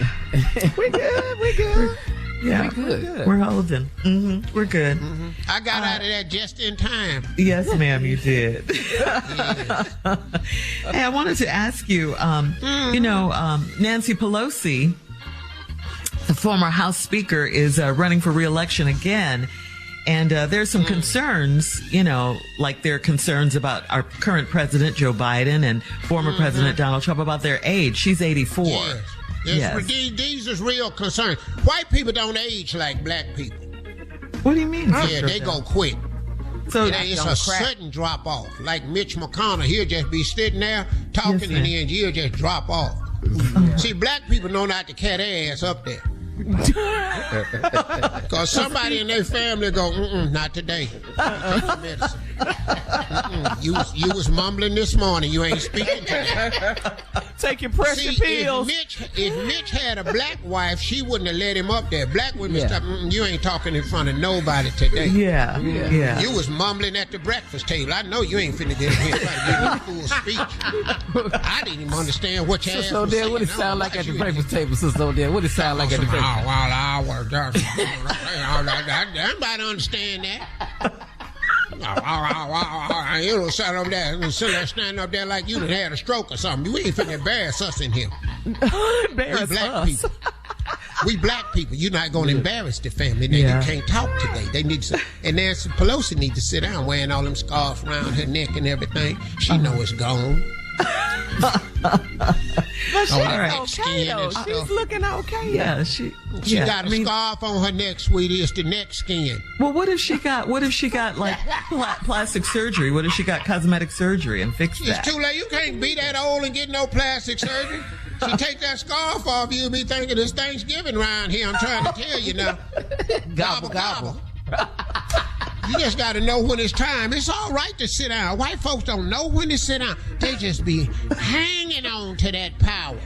We good. Yeah, we're good. We're holding. Mm-hmm. We're good. Mm-hmm. I got out of that just in time. Yes, ma'am, you did. Hey, I wanted to ask you, Nancy Pelosi, the former House Speaker, is running for re-election again. And there's some concerns, like there are concerns about our current president, Joe Biden, and former President Donald Trump about their age. She's 84. Yes. These is real concerns. White people don't age like black people. What do you mean? Yeah, they go quick. So it's a sudden drop off. Like Mitch McConnell, he'll just be sitting there talking, and then he'll just drop off. See, black people know not to carry their ass up there. Because somebody in their family go, not today. Take your medicine. You was mumbling this morning. You ain't speaking today. Take your pressure pills. If Mitch had a black wife, she wouldn't have let him up there. Black women stop. You ain't talking in front of nobody today. Yeah. You was mumbling at the breakfast table. I know you ain't finna get in here trying to give me a full speech. I didn't even understand what your ass was saying. What it sound like at the breakfast table, Sister Odell? What it sound like at the breakfast table? Everybody understand that. You don't sit up there and stand up there like you done had a stroke or something. You ain't finna embarrass us in here. Embarrass we black us. people. We black people. You're not gonna embarrass the family. They can't talk today. They need to. And Nancy Pelosi need to sit down wearing all them scarves around her neck and everything. She know it's gone. But she's neck okay, skin though. and stuff. She's looking okay. Yeah, she got a scarf on her neck, sweetie. It's the neck skin. Well, what if she got like plastic surgery? What if she got cosmetic surgery and fixed that? It's too late. You can't be that old and get no plastic surgery. She take that scarf off, you'll be thinking it's Thanksgiving around here. I'm trying to tell you now. Gobble, gobble. You just got to know when it's time. It's all right to sit down. White folks don't know when to sit down. They just be hanging on to that power.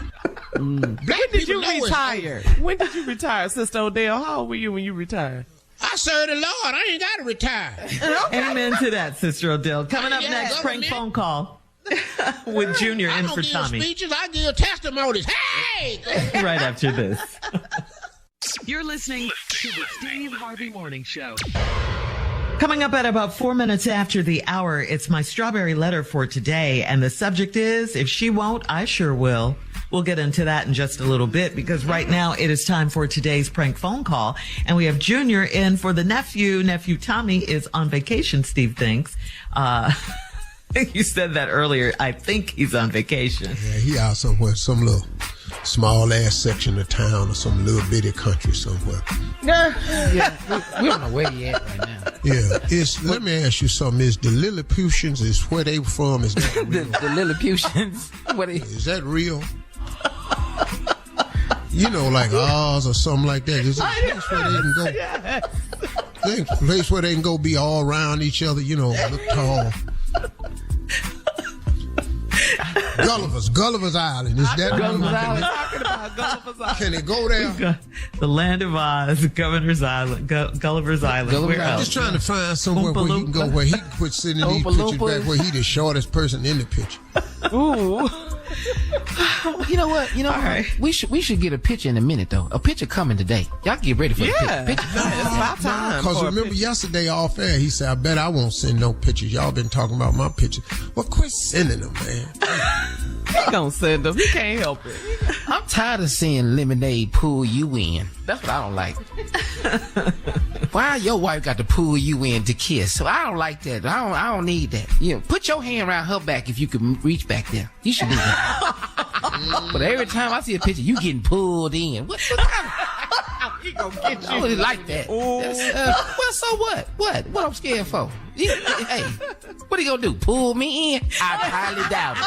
When did you retire? When did you retire, Sister Odell? How old were you when you retired? I serve the Lord. I ain't got to retire. Amen to that, Sister Odell. Coming up next, prank phone call with Junior in for Tommy. I don't give speeches. I give testimonies. Hey! Right after this. You're listening to the Steve Harvey Morning Show. Coming up at about 4 minutes after the hour, it's my strawberry letter for today. And the subject is, if she won't, I sure will. We'll get into that in just a little bit because right now it is time for today's prank phone call. And we have Junior in for the nephew. Nephew Tommy is on vacation, Steve thinks. You said that earlier. I think he's on vacation. Yeah, he out somewhere, some little small ass section of town or some little bitty country somewhere. Yeah, we don't know where he at right now. Yeah, let me ask you something. Is the Lilliputians, is where they from? Is that real? the Lilliputians? Is that real? You know, like Oz or something like that. Is it a place where they can go? Yes. A place where they can go be all around each other, you know, look tall. Gulliver's Island. Is that Gulliver's Island? Talking about Gulliver's Island. Can it go there? The Land of Oz, Governor's Island, Gulliver's Island. Where else? I'm just trying to find somewhere where he can go, where he can quit sitting in these pictures back, where he the shortest person in the picture. Ooh. You know what? All right. We should get a picture in a minute though. A picture coming today. Y'all get ready for the picture. It's about time. Because remember yesterday off air, he said, I bet I won't send no pictures. Y'all been talking about my pictures. Well, quit sending them, man. He gonna send them. He can't help it. I'm tired of seeing lemonade pull you in. That's what I don't like. Why your wife got to pull you in to kiss? So I don't like that. I don't need that. You know, put your hand around her back if you can reach back there. You should do that. But every time I see a picture, you getting pulled in. What kind of... He gonna get you. I don't really like that. Well, so what? What I'm scared for? Hey, what he gonna do? Pull me in? I highly doubt it.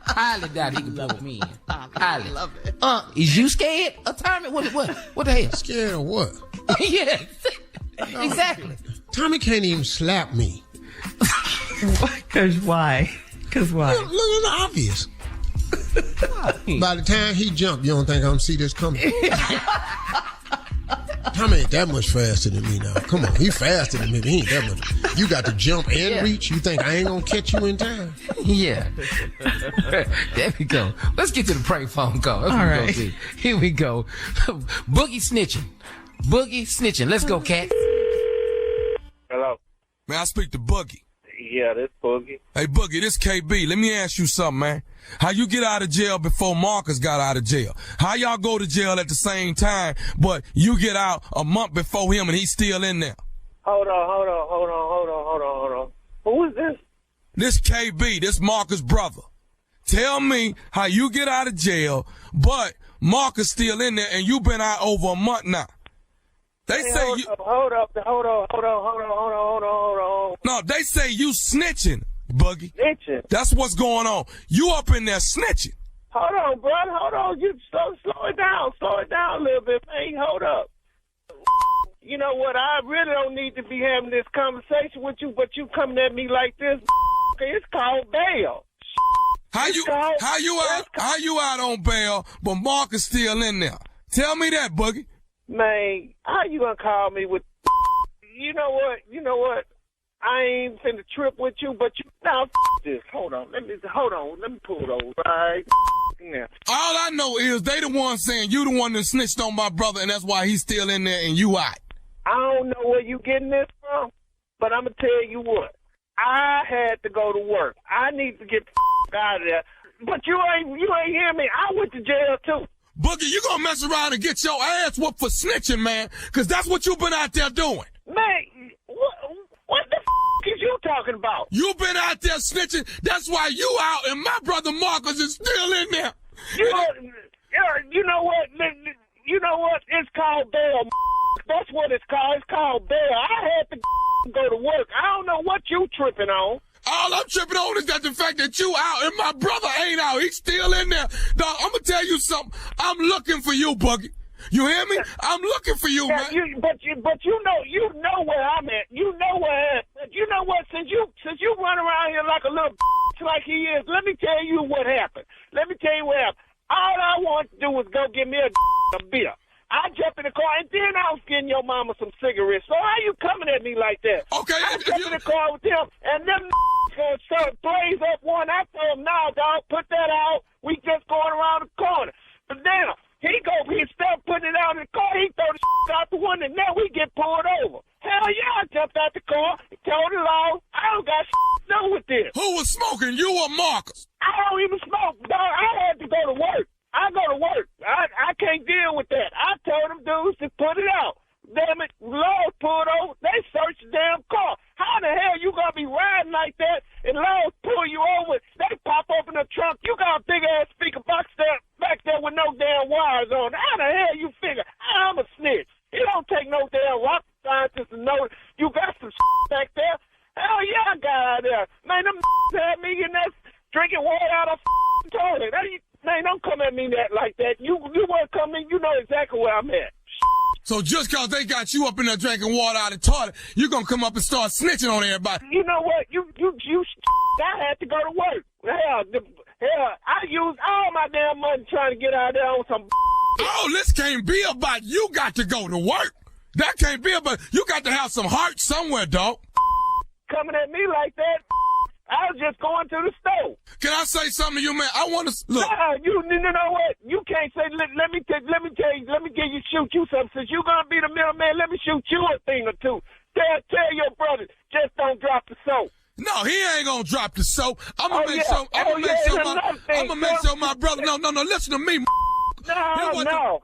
Highly doubt he can pull me in. Highly. Love it. Is you scared? Tommy, what the hell? Scared of what? Yeah, exactly. Tommy can't even slap me. Because why? Look, it's obvious. By the time he jumped, you don't think I'm gonna see this coming? Tommy ain't that much faster than me now. Come on, he faster than me, but he ain't that much. You got to jump and reach. You think I ain't gonna catch you in time? Yeah. There we go. Let's get to the prank phone call. All right. Here we go. Boogie snitching. Let's go, cat. Hello. May I speak to Boogie? Yeah, this Boogie. Hey, Boogie, this KB. Let me ask you something, man. How you get out of jail before Marcus got out of jail? How y'all go to jail at the same time, but you get out a month before him and he's still in there? Hold on. Who is this? This KB, this Marcus' brother. Tell me how you get out of jail, but Marcus still in there and you been out over a month now. They say you... Hold on. No, they say you snitching, Boogie. Snitching? That's what's going on. You up in there snitching. Hold on, bro. Hold on. You slow it down. Slow it down a little bit, man. Hold up. You know what? I really don't need to be having this conversation with you, but you coming at me like this. It's called bail. How you out on bail, but Marcus still in there? Tell me that, Boogie. Man, how you gonna call me with? You know what? I ain't finna trip with you, but you now this. Hold on. Let me pull those right now. All I know is they the one saying you the one that snitched on my brother, and that's why he's still in there and you out. I don't know where you getting this from, but I'm gonna tell you what. I had to go to work. I need to get the out of there. But you ain't hear me. I went to jail too. Boogie, you gonna mess around and get your ass whooped for snitching, man, because that's what you been out there doing. Man, what the is you talking about? You been out there snitching. That's why you out and my brother Marcus is still in there. You know what? You know what? It's called bail. That's what it's called. It's called bail. I had to go to work. I don't know what you tripping on. All I'm tripping on is that the fact that you out and my brother ain't out. He's still in there. Dog, I'm going to tell you something. I'm looking for you, Boogie. You hear me? I'm looking for you, man. But you know where I'm at. You know where. You know what? Since you run around here like a little like he is, let me tell you what happened. All I want to do was go get me a beer. I jump in the car, and then I was getting your mama some cigarettes. So how you coming at me like that? Okay. I jump in the car with him, and them gonna start blaze up one. I told him, nah, dog, put that out. We just going around the corner. But then he started putting it out in the car. He throw the out the window, and now we get pulled over. Hell yeah, I jumped out the car, told the law, I don't got to do with this. Who was smoking, you or Marcus? I don't even smoke, dog. I had to go to work. I go to work. I can't deal with that. I told them dudes to put it out. Damn it, laws pulled over. They searched the damn car. How the hell you gonna be riding like that and laws pull you over? They pop open the trunk. You got a big ass speaker box back there with no damn wires on. How the hell you figure I'm a snitch? It don't take no damn rocket scientist to know you got some back there. Hell yeah, I got out there. Man, them had me in there drinking water out of toilet. Man, don't come at me like that. You want to come in, you know exactly where I'm at. So just because they got you up in there drinking water out of the toilet, you going to come up and start snitching on everybody. You know what? I had to go to work. Hell, I used all my damn money trying to get out there on some. Oh, this can't be about you got to go to work. That can't be about, you got to have some heart somewhere, dog. Coming at me like that. I was just going to the store. Can I say something to you, man? I want to look. Nah, you know what? You can't say. Let me shoot you something. Since you're gonna be the middleman, let me shoot you a thing or two. Tell your brother, just don't drop the soap. No, he ain't gonna drop the soap. I'm gonna make sure my brother. No. Listen to me. No.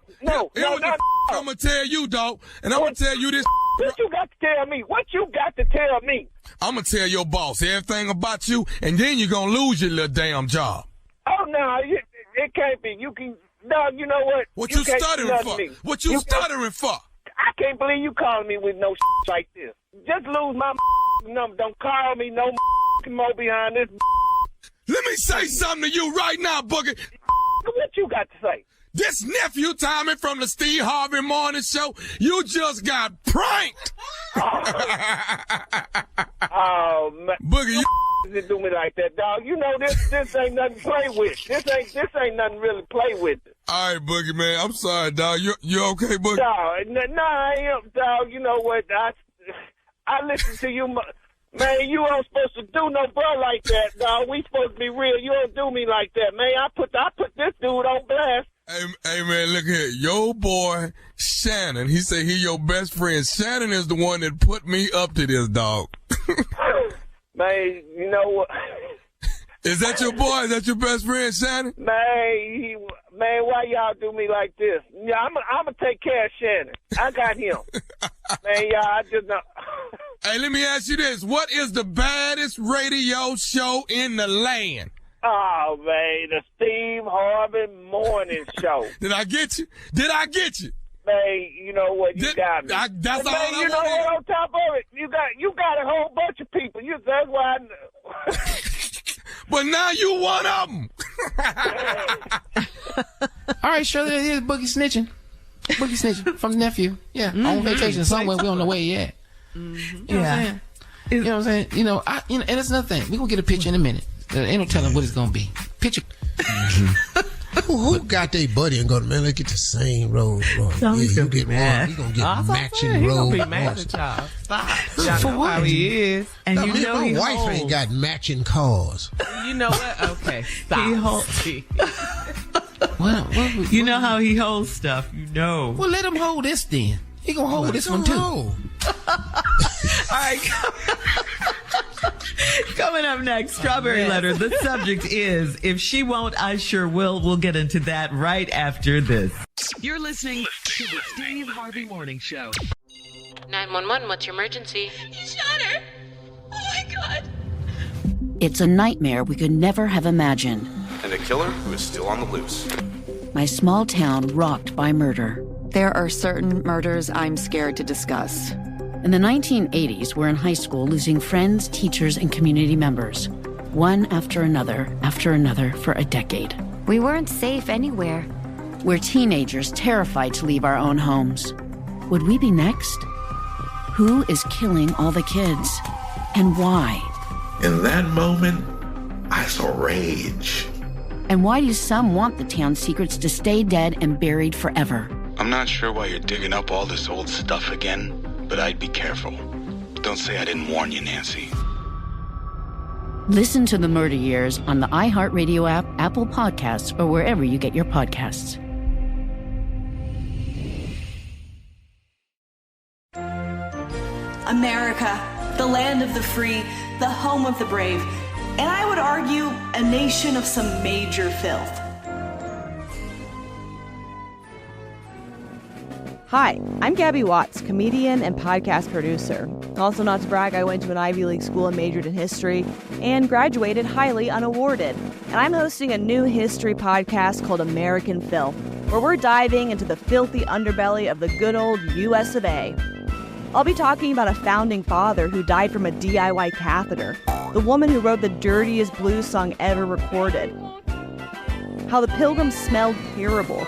I'm gonna tell you, dog, and I'm gonna tell you this. What you got to tell me? What you got to tell me? I'm gonna tell your boss everything about you, and then you're gonna lose your little damn job. Oh no, it can't be. You can. No, you know what? What you stuttering for? What you stuttering for? I can't believe you calling me with no like this. Just lose my number. Don't call me no more behind this. Let me say something to you right now, Boogie. What you got to say? This nephew Tommy from the Steve Harvey Morning Show, you just got pranked. Oh man, Boogie, you didn't do me like that, dog. You know this ain't nothing to play with. This ain't nothing really to play with. All right, Boogie, man. I'm sorry, dog. You okay, Boogie? No, I am, dog. You know what? I listen to you, man. You ain't supposed to do no bro like that, dog. We supposed to be real. You don't do me like that, man. I put this dude on blast. Hey, man, look here. Your boy, Shannon, he said he your best friend. Shannon is the one that put me up to this, dog. Man, you know what? Is that your boy? Is that your best friend, Shannon? Man, why y'all do me like this? Yeah, I'm gonna take care of Shannon. I got him. Man, y'all, I just know. Hey, let me ask you this. What is the baddest radio show in the land? Oh, man, the Steve Harvey Morning Show. Did I get you? Man, you know what? You got me. That's all I you know what? On top of it, you got a whole bunch of people. That's why I know. But now you one of them. All right, Shirley, here's Boogie snitching. Boogie snitching from the nephew. Yeah, on vacation somewhere. We don't know where he at. Mm-hmm. You know what I'm saying? You know what I'm saying? And it's another thing. We're going to get a picture in a minute. Ain't no telling what it's going to be. Picture. Mm-hmm. Who got their buddy and go, man, let's get the same road. You get one. You going to get matching road. He going to be mad at y'all. Stop. Y'all For know what? how he is. And my wife ain't got matching cars. You know what? Okay, stop. You know how he holds stuff. You know. Well, let him hold this then. He going to hold this one too. All right. Coming up next, Strawberry Letter. The subject is, if she won't, I sure will. We'll get into that right after this. You're listening to the Steve Harvey Morning Show. 911, what's your emergency? He shot her. Oh my God. It's a nightmare we could never have imagined. And a killer who is still on the loose. My small town rocked by murder. There are certain murders I'm scared to discuss. In the 1980s, we're in high school losing friends, teachers, and community members. One after another for a decade. We weren't safe anywhere. We're teenagers terrified to leave our own homes. Would we be next? Who is killing all the kids? And why? In that moment, I saw rage. And why do some want the town's secrets to stay dead and buried forever? I'm not sure why you're digging up all this old stuff again, but I'd be careful. Don't say I didn't warn you, Nancy. Listen to The Murder Years on the iHeartRadio app, Apple Podcasts, or wherever you get your podcasts. America, the land of the free, the home of the brave, and I would argue a nation of some major filth. Hi, I'm Gabby Watts, comedian and podcast producer. Also, not to brag, I went to an Ivy League school and majored in history and graduated highly unawarded. And I'm hosting a new history podcast called American Filth, where we're diving into the filthy underbelly of the good old US of A. I'll be talking about a founding father who died from a DIY catheter, the woman who wrote the dirtiest blues song ever recorded, how the Pilgrims smelled terrible,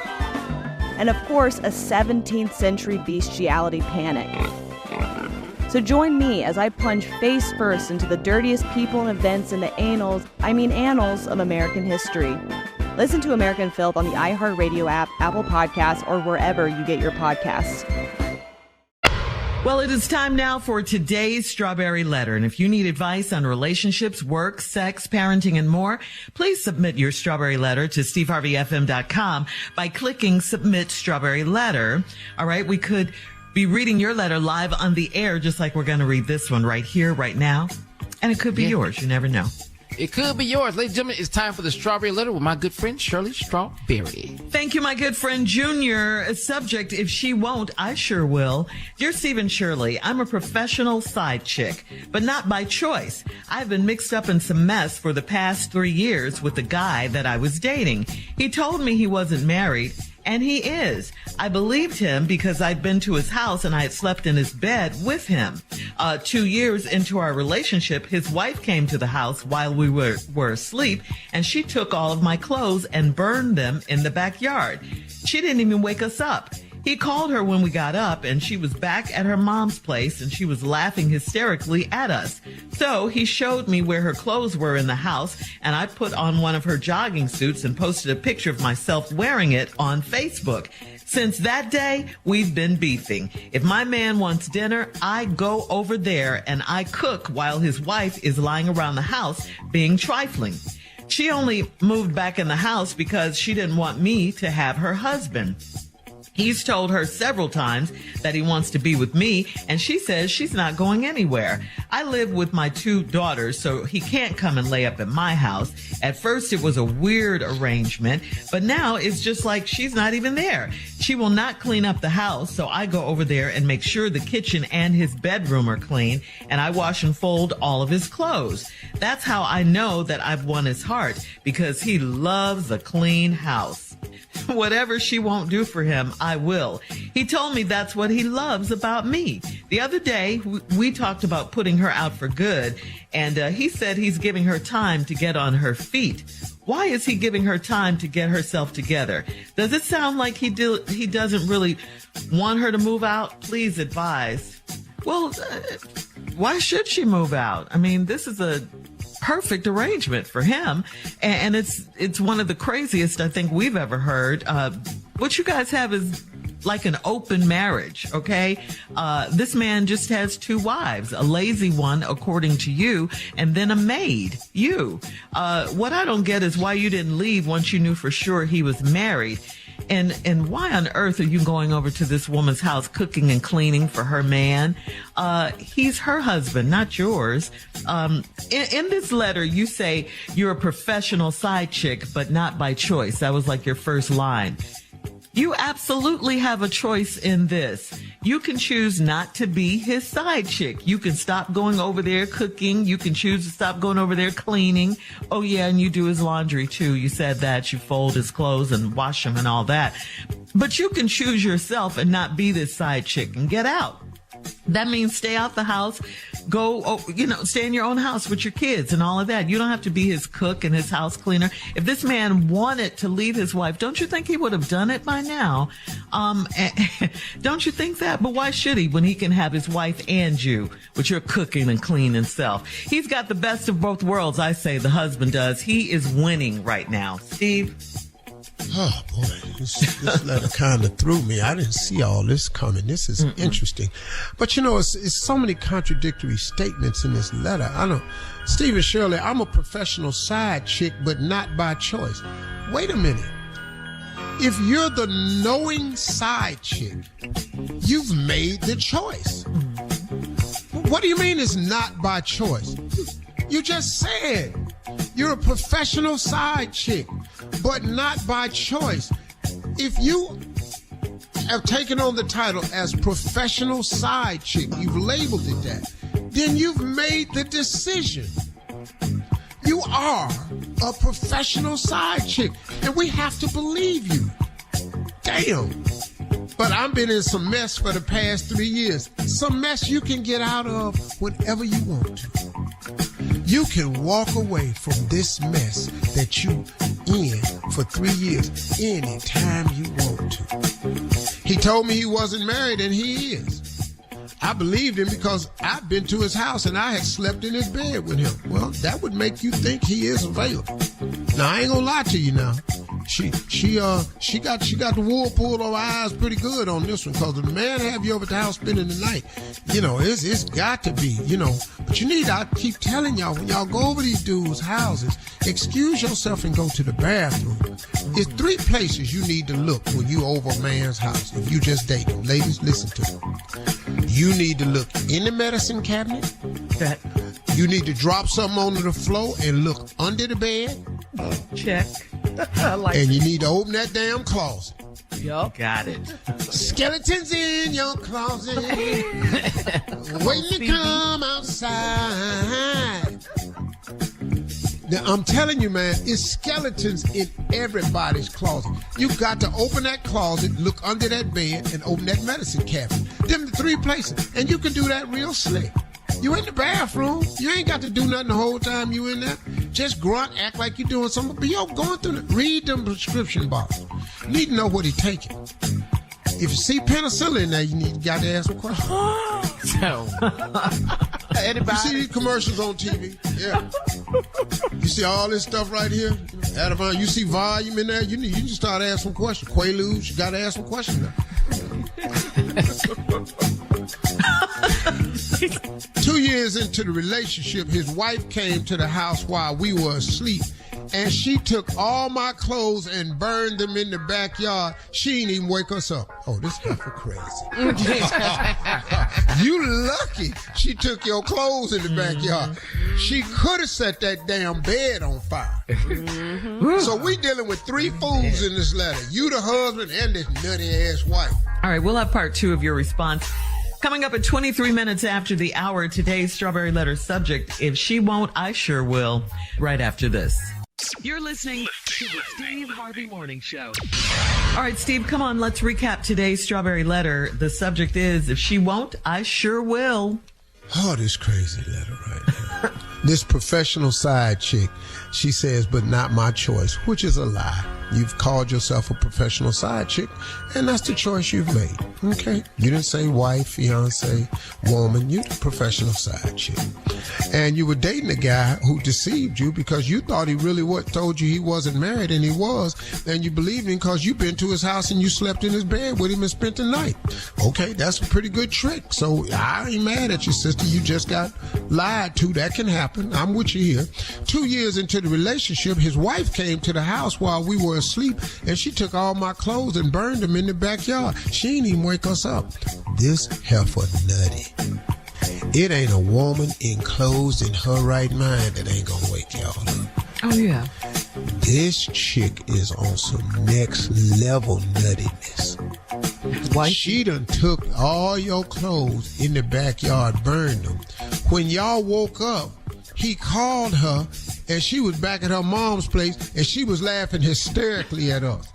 and of course, a 17th century bestiality panic. So join me as I plunge face first into the dirtiest people and events in the annals of American history. Listen to American Filth on the iHeartRadio app, Apple Podcasts, or wherever you get your podcasts. Well, it is time now for today's Strawberry Letter. And if you need advice on relationships, work, sex, parenting, and more, please submit your Strawberry Letter to steveharveyfm.com by clicking Submit Strawberry Letter. All right, we could be reading your letter live on the air, just like we're going to read this one right here, right now. And it could be yours. You never know. It could be yours. Ladies and gentlemen, it's time for the Strawberry Letter with my good friend, Shirley Strawberry. Thank you, my good friend, Junior. Subject, if she won't, I sure will. Dear Steve and Shirley, I'm a professional side chick, but not by choice. I've been mixed up in some mess for the past 3 years with the guy that I was dating. He told me he wasn't married, and he is. I believed him because I'd been to his house and I had slept in his bed with him. 2 years into our relationship, his wife came to the house while we were asleep, and she took all of my clothes and burned them in the backyard. She didn't even wake us up. He called her when we got up, and she was back at her mom's place, and she was laughing hysterically at us. So he showed me where her clothes were in the house, and I put on one of her jogging suits and posted a picture of myself wearing it on Facebook. Since that day, we've been beefing. If my man wants dinner, I go over there and I cook while his wife is lying around the house being trifling. She only moved back in the house because she didn't want me to have her husband. He's told her several times that he wants to be with me, and she says she's not going anywhere. I live with my 2 daughters, so he can't come and lay up at my house. At first, it was a weird arrangement, but now it's just like she's not even there. She will not clean up the house, so I go over there and make sure the kitchen and his bedroom are clean, and I wash and fold all of his clothes. That's how I know that I've won his heart, because he loves a clean house. Whatever she won't do for him, I will. He told me that's what he loves about me. The other day, we talked about putting her out for good, and he said he's giving her time to get on her feet. Why is he giving her time to get herself together? Does it sound like he doesn't really want her to move out? Please advise. Well, why should she move out? I mean, this is a perfect arrangement for him, and it's one of the craziest I think we've ever heard. What you guys have is like an open marriage, okay? This man just has 2 wives, a lazy one according to you, and then a maid, you. What I don't get is why you didn't leave once you knew for sure he was married. And why on earth are you going over to this woman's house cooking and cleaning for her man? He's her husband, not yours. In this letter, you say you're a professional side chick, but not by choice. That was like your first line. You absolutely have a choice in this. You can choose not to be his side chick. You can stop going over there cooking. You can choose to stop going over there cleaning. Oh, yeah, and you do his laundry, too. You said that. You fold his clothes and wash them and all that. But you can choose yourself and not be this side chick and get out. That means stay out the house, go, stay in your own house with your kids and all of that. You don't have to be his cook and his house cleaner. If this man wanted to leave his wife, don't you think he would have done it by now? Don't you think that? But why should he when he can have his wife and you with your cooking and cleaning self? He's got the best of both worlds, I say, the husband does. He is winning right now. Steve? Oh, boy, this letter kind of threw me. I didn't see all this coming. This is interesting. But, it's so many contradictory statements in this letter. I know, Steve and Shirley, I'm a professional side chick, but not by choice. Wait a minute. If you're the knowing side chick, you've made the choice. What do you mean it's not by choice? You just said you're a professional side chick, but not by choice. If you have taken on the title as professional side chick, you've labeled it that, then you've made the decision. You are a professional side chick, and we have to believe you. Damn. But I've been in some mess for the past 3 years. Some mess you can get out of whenever you want to. You can walk away from this mess that you in for 3 years anytime you want to. He told me he wasn't married, and he is. I believed him because I've been to his house and I had slept in his bed with him. Well, that would make you think he is available. Now, I ain't gonna lie to you now. She got the wool pulled over her eyes pretty good on this one, because the man have you over at the house spending the night, it's got to be, but I keep telling y'all, when y'all go over these dudes' houses, excuse yourself and go to the bathroom. It's 3 places you need to look when you over a man's house. If you just date him, ladies, listen to me. You need to look in the medicine cabinet. You need to drop something onto the floor and look under the bed. Check. And you need to open that damn closet. Yup. Got it. Skeletons in your closet, waiting to come outside. Now, I'm telling you, man, it's skeletons in everybody's closet. You got to open that closet, look under that bed, and open that medicine cabinet. Them the 3 places. And you can do that real slick. You in the bathroom. You ain't got to do nothing the whole time you in there. Just grunt, act like you're doing something. But going through read them prescription bottles. You need to know what he's taking. If you see penicillin in there, you got to ask a question. You see these commercials on TV? Yeah. You see all this stuff right here? You see volume in there? You need to start asking questions. Quaaludes, you got to ask some questions now. 2 years into the relationship, his wife came to the house while we were asleep, and she took all my clothes and burned them in the backyard. She didn't even wake us up. Oh, this guy for crazy. You lucky she took your clothes in the backyard. She could have set that damn bed on fire. So we dealing with 3 fools in this letter. You, the husband, and this nutty-ass wife. All right, we'll have part 2 of your response. Coming up at 23 minutes after the hour, today's Strawberry Letter subject, if she won't, I sure will, right after this. You're listening to the Steve Harvey Morning Show. All right, Steve, come on, let's recap today's Strawberry Letter. The subject is, if she won't, I sure will. Oh, this crazy letter right here. This professional side chick, she says, but not my choice, which is a lie. You've called yourself a professional side chick, and that's the choice you've made. Okay? You didn't say wife, fiance, woman. You're the professional side chick. And you were dating a guy who deceived you because you thought he really told you he wasn't married, and he was, and you believed him because you've been to his house and you slept in his bed with him and spent the night. Okay, that's a pretty good trick. So I ain't mad at you, sister. You just got lied to. That can happen. I'm with you here. 2 years into the relationship, his wife came to the house while we were asleep, and she took all my clothes and burned them in the backyard. She didn't even wake us up. This heifer nutty. It ain't a woman enclosed in her right mind that ain't gonna wake y'all up. Oh, yeah. This chick is on some next level nuttiness. wife. She done took all your clothes in the backyard, burned them. When y'all woke up, he called her, and she was back at her mom's place, and she was laughing hysterically at us.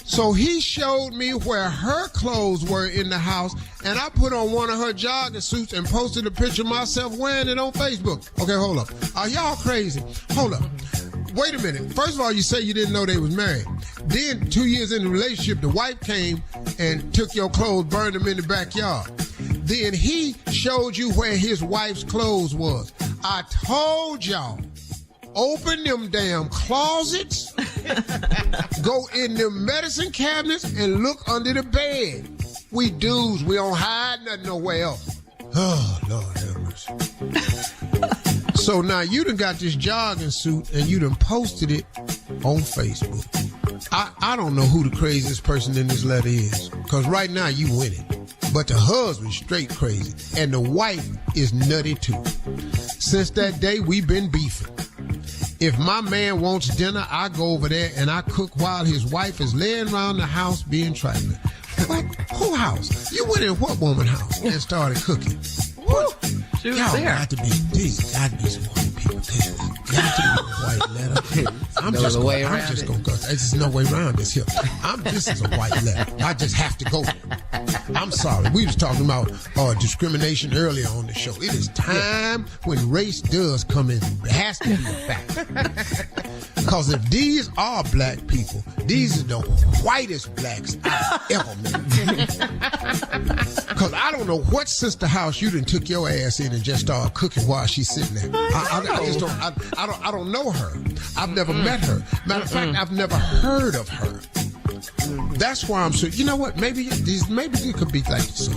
So he showed me where her clothes were in the house, and I put on one of her jogging suits and posted a picture of myself wearing it on Facebook. Okay, hold up. Are y'all crazy? Hold up. Wait a minute. First of all, you say you didn't know they was married. Then 2 years in the relationship, the wife came and took your clothes, burned them in the backyard. Then he showed you where his wife's clothes was. I told y'all, open them damn closets, go in them medicine cabinets, and look under the bed. We dudes, we don't hide nothing nowhere else. Oh, Lord have mercy. So now you done got this jogging suit and you done posted it on Facebook. I don't know who the craziest person in this letter is, because right now you winning. But the husband's straight crazy, and the wife is nutty too. Since that day, we've been beefing. If my man wants dinner, I go over there and I cook while his wife is laying around the house being trifling. What? Who house? You went in what woman house and started cooking? What? Y'all got to be, these got to be some white people. Got to be a white letter. I'm just going to go. There's no way around this here. This is a white letter. I just have to go. I'm sorry. We was talking about discrimination earlier on the show. It is time when race does come in. It has to be a fact. Because if these are black people, these are the whitest blacks I've ever met. Because I don't know what sister house you done took your ass in and just started cooking while she's sitting there. I don't know her. I've never met her. Matter of fact, I've never heard of her. That's why I'm so. You know what? Maybe it could be like this.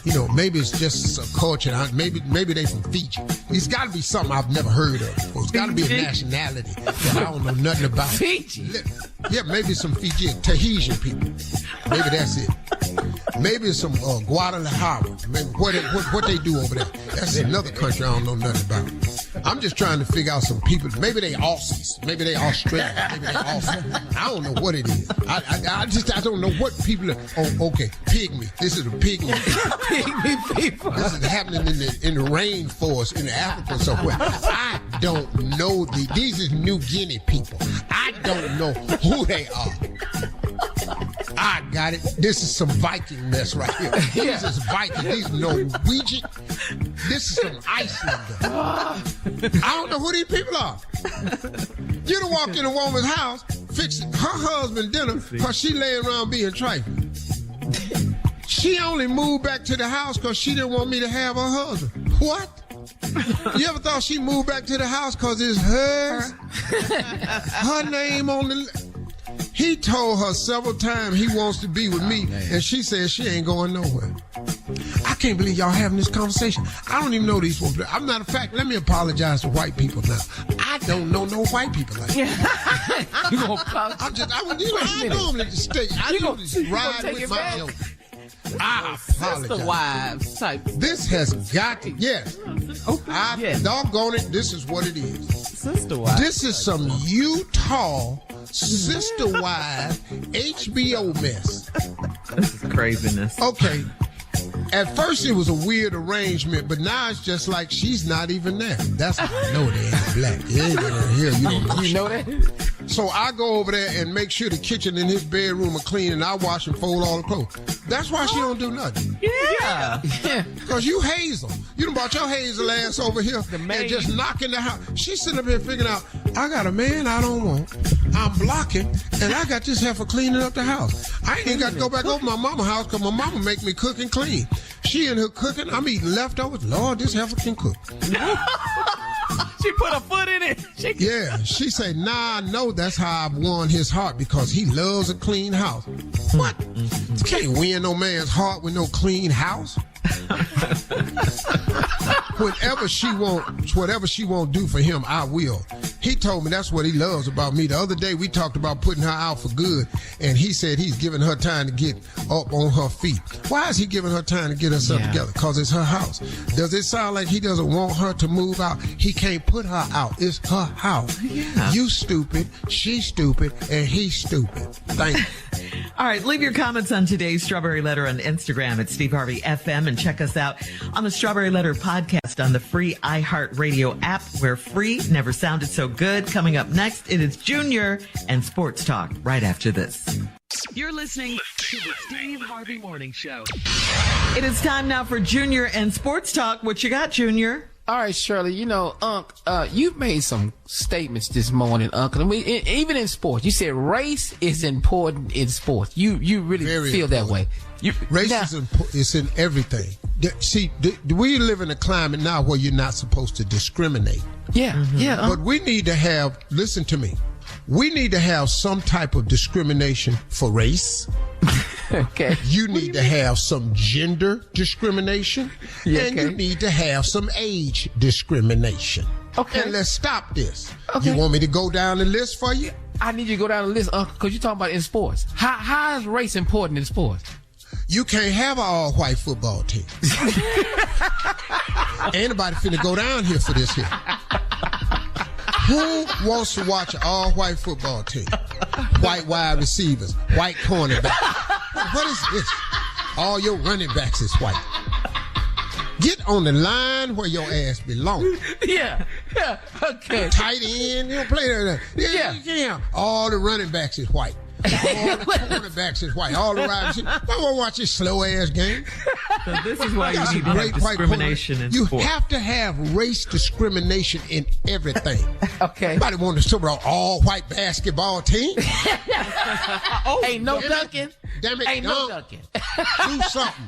You know, maybe it's just a culture. Maybe they from Fiji. It's got to be something I've never heard of. It's got to be a nationality that I don't know nothing about. Fiji? Yeah, maybe some Fijian, Tahitian people. Maybe that's it. Maybe it's some Guadalajara. Maybe what they do over there. That's another country I don't know nothing about. I'm just trying to figure out some people. Maybe they Aussies. Maybe they Australian. Maybe they Aussies. I don't know what it is. I don't know what people are. Oh, okay. Pygmy. This is a pygmy. Pygmy people. This is happening in the rainforest in Africa somewhere. I don't know. These is New Guinea people. I don't know who they are. I got it. This is some Viking mess right here. These is Viking. These Norwegian. This is some Icelander. I don't know who these people are. You done walk in a woman's house, fix her husband dinner because she laying around being trifling. She only moved back to the house because she didn't want me to have her husband. What? You ever thought she moved back to the house because it's hers? Her name on the... He told her several times he wants to be with me, and she said she ain't going nowhere. I can't believe y'all having this conversation. I don't even know these women. I'm not a fact. Let me apologize to white people now. I don't know no white people like that. You gonna apologize? I normally just stay. I normally ride with my joke. I apologize. Sister wives type. This has got to, yes. Doggone it, this is what it is. Sister wives. This is some Utah sister wife HBO mess. This is craziness. Okay. At first it was a weird arrangement, but now it's just like she's not even there. That's how I know they ain't black. They ain't here. You don't know. You know that? So I go over there and make sure the kitchen and his bedroom are clean, and I wash and fold all the clothes. That's why she don't do nothing. Yeah. Because you Hazel. You done brought your Hazel ass over here and just knocking the house. She's sitting up here figuring out, I got a man I don't want. I'm blocking, and I got this heifer cleaning up the house. I ain't even got to go back over my mama's house because my mama make me cook and clean. She in her cooking. I'm eating leftovers. Lord, this heifer can cook. She put her foot in it. Yeah, she said, nah, I know that's how I've won his heart because he loves a clean house. What? You can't win no man's heart with no clean house. whatever she won't do for him, I will. He told me that's what he loves about me. The other day we talked about putting her out for good, and he said he's giving her time to get up on her feet. Why is he giving her time to get herself together? Because it's her house. Does it sound like he doesn't want her to move out? He can't put her out. It's her house. Yeah. You stupid, she's stupid, and he's stupid. Thank you. All right, leave your comments on today's Strawberry Letter on Instagram at Steve Harvey FM, and check us out on the Strawberry Letter podcast on the free iHeartRadio app, where free never sounded so good. Coming up next, it is Junior and Sports Talk right after this. You're listening to the Steve Harvey Morning Show. It is time now for Junior and Sports Talk. What you got, Junior? All right, Shirley, Unc, you've made some statements this morning, Uncle. I mean, even in sports, you said race is important in sports. You really Very feel important. that way. Race is in everything. See, we live in a climate now where you're not supposed to discriminate. Yeah, yeah. But we need to have, listen to me, we need to have some type of discrimination for race. Okay. You need to have some gender discrimination, and you need to have some age discrimination. Okay. And let's stop this. Okay. You want me to go down the list for you? I need you to go down the list, Uncle, because you're talking about in sports. How is race important in sports? You can't have an all-white football team. Ain't nobody finna go down here for this here. Who wants to watch an all-white football team? White wide receivers, white cornerback. What is this? All your running backs is white. Get on the line where your ass belongs. Yeah, okay. Tight end, you don't play that. Yeah. All the running backs is white. All the cornerbacks is white. All the riders. I want to watch this slow ass game. So this is why you need to have discrimination in You sports. have to have race discrimination in everything. Okay. Anybody want to super all white basketball team? Ain't no dunking. Damn it, Ain't no dunking. Do something.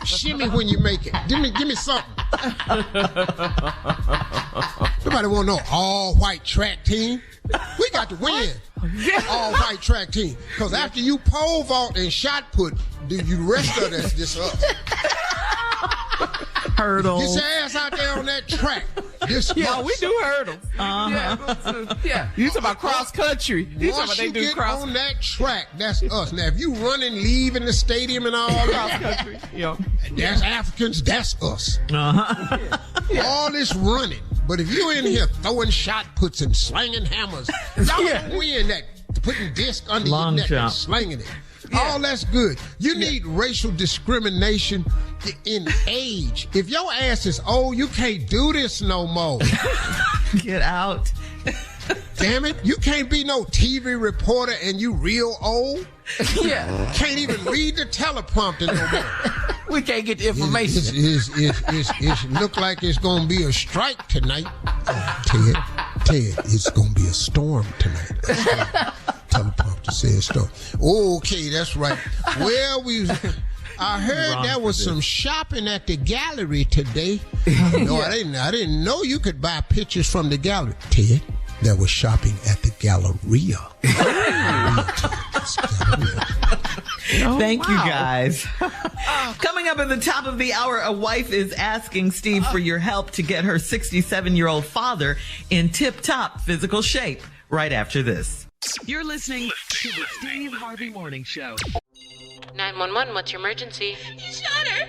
Shimmy when you make it. Give me something. Nobody want no all white track team. We got to win. All white track team. Because after you pole vault and shot put, the rest of that's just us. Hurdles. Get your ass out there on that track. Yeah, we do hurdles. Yeah. You talking about cross country. You talking Once about they you do get cross on that track, that's us. Now, if you running, leaving the stadium and all cross that, country. Yeah. that's Africans, that's us. Uh-huh. All this running. But if you in here throwing shot puts and slanging hammers, y'all win that. Putting disc under Long your neck jump. and slanging it. All that's good. You need racial discrimination in age. If your ass is old, you can't do this no more. Get out. Damn it. You can't be no TV reporter and you real old. Yeah. Can't even read the teleprompter no more. We can't get the information. It look like it's going to be a strike tonight. Ted, it's going to be a storm tonight. Teleprompter says storm. Okay, that's right. Well, I heard there was some shopping at the gallery today. No, I didn't know you could buy pictures from the gallery. Ted, there was shopping at the Galleria. Thank you, guys. Coming up at the top of the hour, a wife is asking Steve for your help to get her 67-year-old father in tip-top physical shape. Right after this. You're listening to the Steve Harvey Morning Show. 911, what's your emergency? He shot her.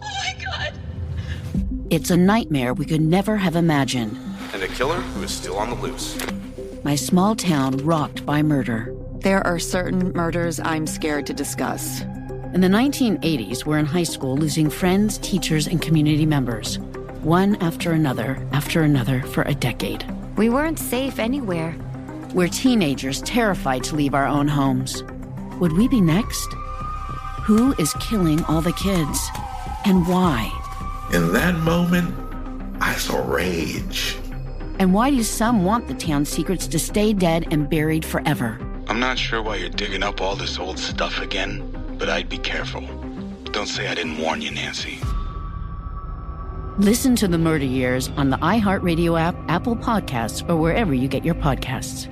Oh my God. It's a nightmare we could never have imagined. And a killer who is still on the loose. My small town rocked by murder. There are certain murders I'm scared to discuss. In the 1980s, we're in high school losing friends, teachers, and community members. One after another for a decade. We weren't safe anywhere. We're teenagers terrified to leave our own homes. Would we be next? Who is killing all the kids? And why? In that moment, I saw rage. And why do some want the town's secrets to stay dead and buried forever? I'm not sure why you're digging up all this old stuff again, but I'd be careful. Don't say I didn't warn you, Nancy. Listen to The Murder Years on the iHeartRadio app, Apple Podcasts, or wherever you get your podcasts.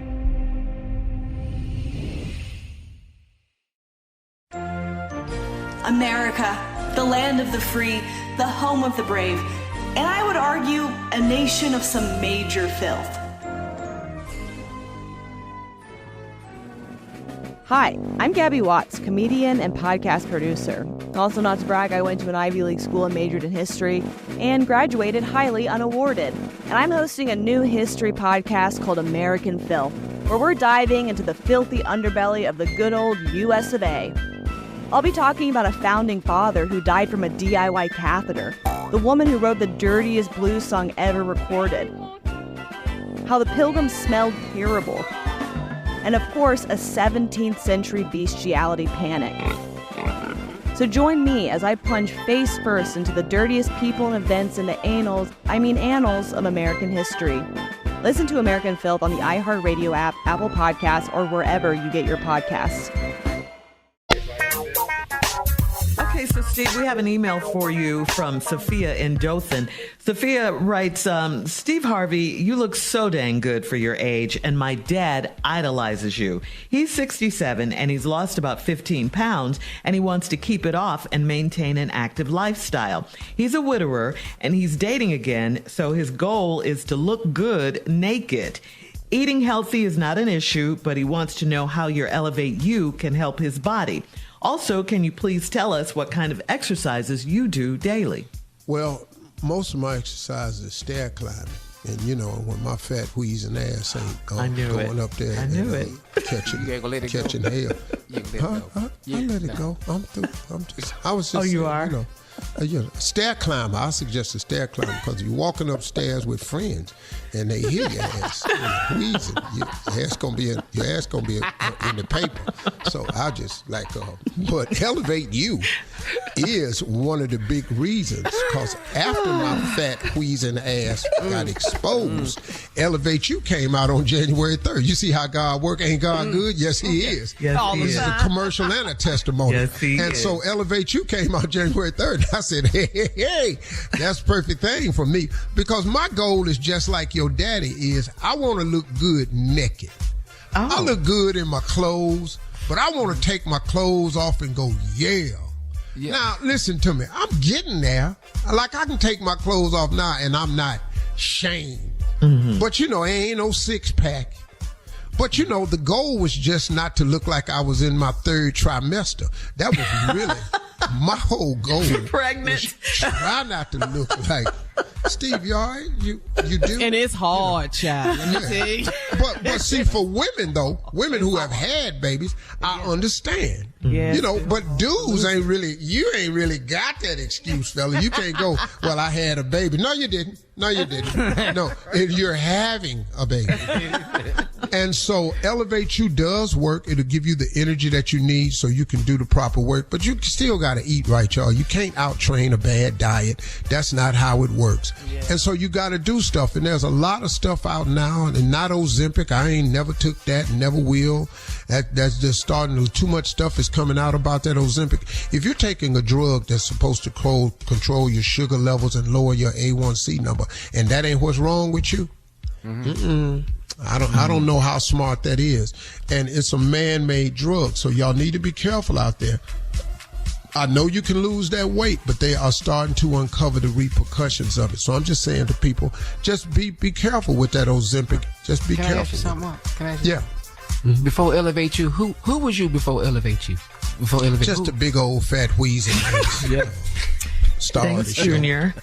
America, the land of the free, the home of the brave. and I would argue a nation of some major filth. Hi, I'm Gabby Watts, comedian and podcast producer. Also, not to brag, I went to an Ivy League school and majored in history and graduated highly unawarded. And I'm hosting a new history podcast called American Filth, where we're diving into the filthy underbelly of the good old US of A. I'll be talking about a founding father who died from a DIY catheter, the woman who wrote the dirtiest blues song ever recorded, how the Pilgrims smelled terrible, and of course, a 17th century bestiality panic. So join me as I plunge face first into the dirtiest people and events in the annals of American history. Listen to American Filth on the iHeartRadio app, Apple Podcasts, or wherever you get your podcasts. Okay, so Steve, we have an email for you from Sophia in Dothan. Sophia writes, Steve Harvey, you look so dang good for your age, and my dad idolizes you. He's 67, and he's lost about 15 pounds, and he wants to keep it off and maintain an active lifestyle. He's a widower, and he's dating again, so his goal is to look good naked. Eating healthy is not an issue, but he wants to know how your Elevate You can help his body. Also, can you please tell us what kind of exercises you do daily? Well, most of my exercise is stair climbing. And, you know, when my fat wheezing ass ain't going up there and catching hell. I let it go. I'm through. You are? Stair climber. I suggest a stair climber because you're walking upstairs with friends and they hear your ass wheezing. Your ass gonna be in the paper. So I just but Elevate You is one of the big reasons because after my fat wheezing ass got exposed, Elevate You came out on January 3rd. You see how God work? Ain't God good? Yes, He is. Yes, He is. It's a commercial and a testimony. Yes, He is. So Elevate You came out January 3rd. I said, hey, that's a perfect thing for me because my goal is just like your daddy is. I want to look good naked. I look good in my clothes, but I want to take my clothes off and go, yeah. Now, listen to me. I'm getting there. I can take my clothes off now and I'm not shamed. Mm-hmm. But, ain't no six-pack. But, the goal was just not to look like I was in my third trimester. That was really my whole goal. Pregnant. Try not to look like, Steve, you all right? You do? And it's hard, child. Let me tell you. But see, for women, though, women who have had babies, I understand. Yes. But dudes ain't really got that excuse, fella. You can't go, well, I had a baby. No, you didn't. No, you're having a baby. And so Elevate You does work. It'll give you the energy that you need so you can do the proper work. But you still got to eat right, y'all. You can't out-train a bad diet. That's not how it works. Yeah. And so you got to do stuff. And there's a lot of stuff out now. And not Ozempic. I ain't never took that, never will. That's just starting. Too much stuff is coming out about that Ozempic. If you're taking a drug that's supposed to control your sugar levels and lower your A1C number, and that ain't what's wrong with you, I don't know how smart that is. And it's a man-made drug, so y'all need to be careful out there. I know you can lose that weight, but they are starting to uncover the repercussions of it. So I'm just saying to people, just be careful with that Ozempic. Just be careful. Can I ask you something? Can I ask you? Yeah. Mm-hmm. Before Elevate You, who was you before Elevate You? Just a big old fat wheezing. Yeah. Thanks, Junior.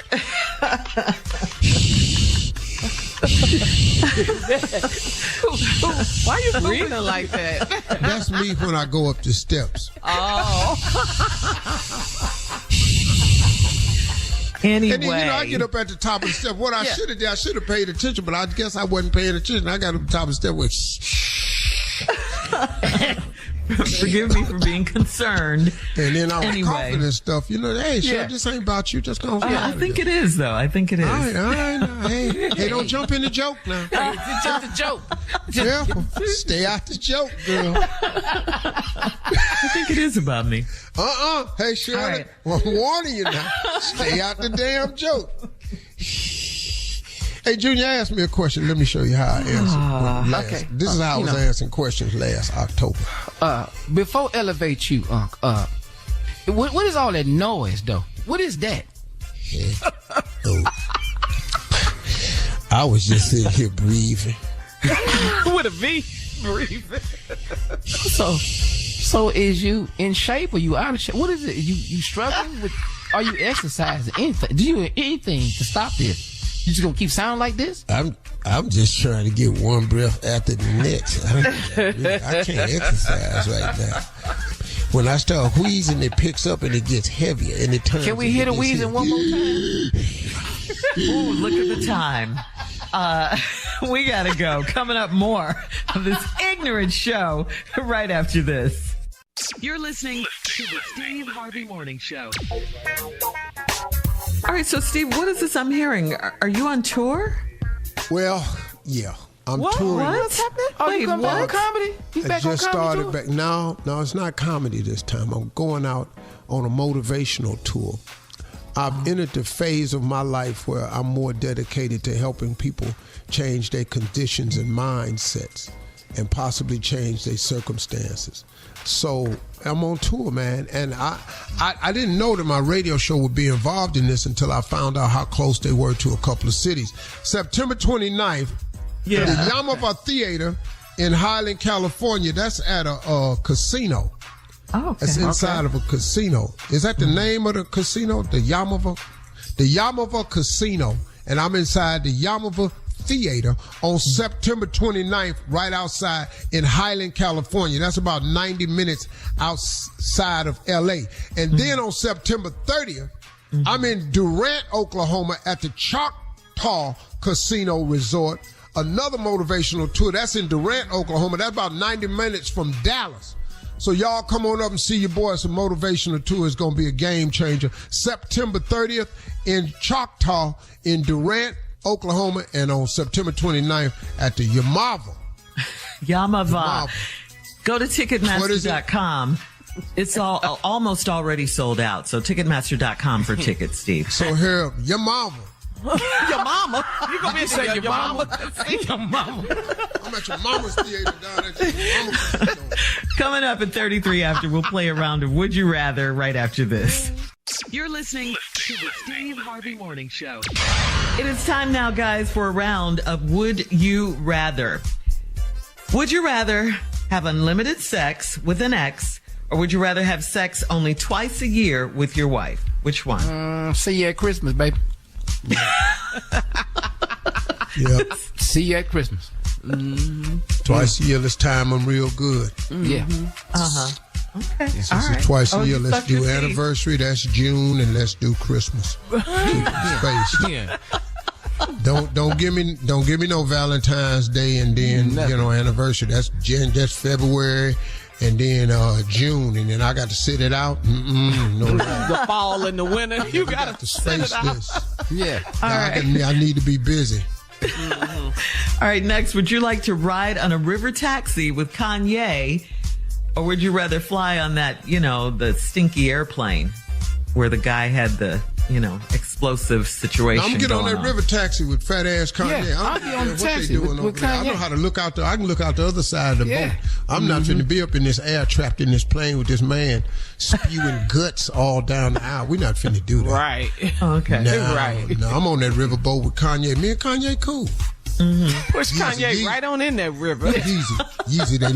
Why you breathing like that? That's me when I go up the steps. Oh. Anyway. And then, I get up at the top of the step. What I should have done, I should have paid attention, but I guess I wasn't paying attention. I got up the top of the step with Forgive me for being concerned. And then I was coughing and stuff. Hey, sure, this ain't about you. Just don't. I think it is, though. I think it is. All right. Hey, don't jump in the joke now. Jump the joke. Careful. Stay out the joke, girl. I think it is about me. Hey, Shirley, I'm warning you now. Stay out the damn joke. Hey, Junior, ask me a question. Let me show you how I answered. Okay. This is how I was answering questions last October. Before Elevate You, what is all that noise, though? What is that? I was just sitting here breathing. With a V, breathing. So is you in shape or you out of shape? What is it? You struggling with? Are you exercising? Anything? Do you do anything to stop this? You just gonna keep sounding like this? I'm just trying to get one breath after the next. I can't exercise right now. When I start wheezing, it picks up and it gets heavier and it turns. Can we hear the wheezing one more time? Ooh, look at the time. We gotta go. Coming up, more of this ignorant show right after this. You're listening to the Steve Harvey Morning Show. All right, so Steve, what is this I'm hearing? Are you on tour? Well, yeah. I'm what? touring. What's happening? Oh, you coming back on comedy? You back I just on comedy started back. No, it's not comedy this time. I'm going out on a motivational tour. I've entered the phase of my life where I'm more dedicated to helping people change their conditions and mindsets and possibly change their circumstances. So I'm on tour, man. And I didn't know that my radio show would be involved in this until I found out how close they were to a couple of cities. September 29th, the Yamava Theater in Highland, California. That's at a casino. Oh, okay. It's inside of a casino. Is that the name of the casino? The Yamava Casino. And I'm inside the Yamava Theater on September 29th, right outside in Highland, California. That's about 90 minutes outside of LA. And then on September 30th, I'm in Durant, Oklahoma at the Choctaw Casino Resort. Another motivational tour. That's in Durant, Oklahoma. That's about 90 minutes from Dallas. So y'all come on up and see your boy. It's a motivational tour. It's going to be a game changer. September 30th in Choctaw in Durant, Oklahoma, and on September 29th at the Yamava. Go to Ticketmaster.com. It's almost already sold out. So Ticketmaster.com for tickets, Steve. So here, Yamava. Your mama? You gonna be saying your mama? Your mama. I'm at your mama's theater down at your mama's casino. Coming up at 33 after, we'll play a round of Would You Rather right after this. You're listening to the Steve Harvey Morning Show. It is time now, guys, for a round of Would You Rather. Would you rather have unlimited sex with an ex, or would you rather have sex only twice a year with your wife? Which one? See you at Christmas, baby. Yep. See you at Christmas. Mm-hmm. Twice a year, this time I'm real good. Mm-hmm. Yeah. Okay. Since it's twice a year, let's do anniversary. That's June, and let's do Christmas. Keep space. Yeah. Don't give me no Valentine's Day and then anniversary. That's February. And then June, and then I got to sit it out. No, the fall and the winter, you got to space this. Yeah, all right. I need to be busy. All right, next, would you like to ride on a river taxi with Kanye, or would you rather fly on that, the stinky airplane where the guy had the, explosive situation? I'm get on that river taxi with fat ass Kanye. Yeah, I'll be on the taxi with Kanye. I know how to look out there. I can look out the other side of the boat. I'm not finna be up in this air trapped in this plane with this man spewing guts all down the aisle. We're not finna do that. Right. Okay. No, I'm on that river boat with Kanye. Me and Kanye cool. Mm-hmm. Push Kanye right on in that river. Yeezy, they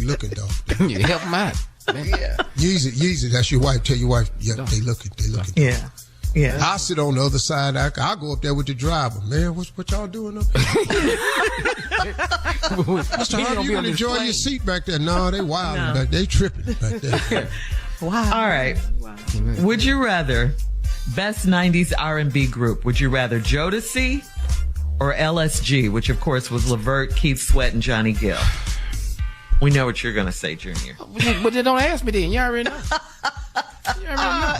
looking, dog. You help him out. Yeah. Yeezy, that's your wife. Tell your wife, they looking. Yeah. Yeah. I'll sit on the other side. I'll go up there with the driver. Man, what y'all doing up there? Mr. Harvey, you can enjoy your seat back there. No, they wild. No. They tripping back there. Wow. All right. Wow. Would you rather best 90s R&B group? Would you rather Jodeci or LSG, which of course was Levert, Keith Sweat, and Johnny Gill? We know what you're going to say, Junior. But they don't ask me then. You already know.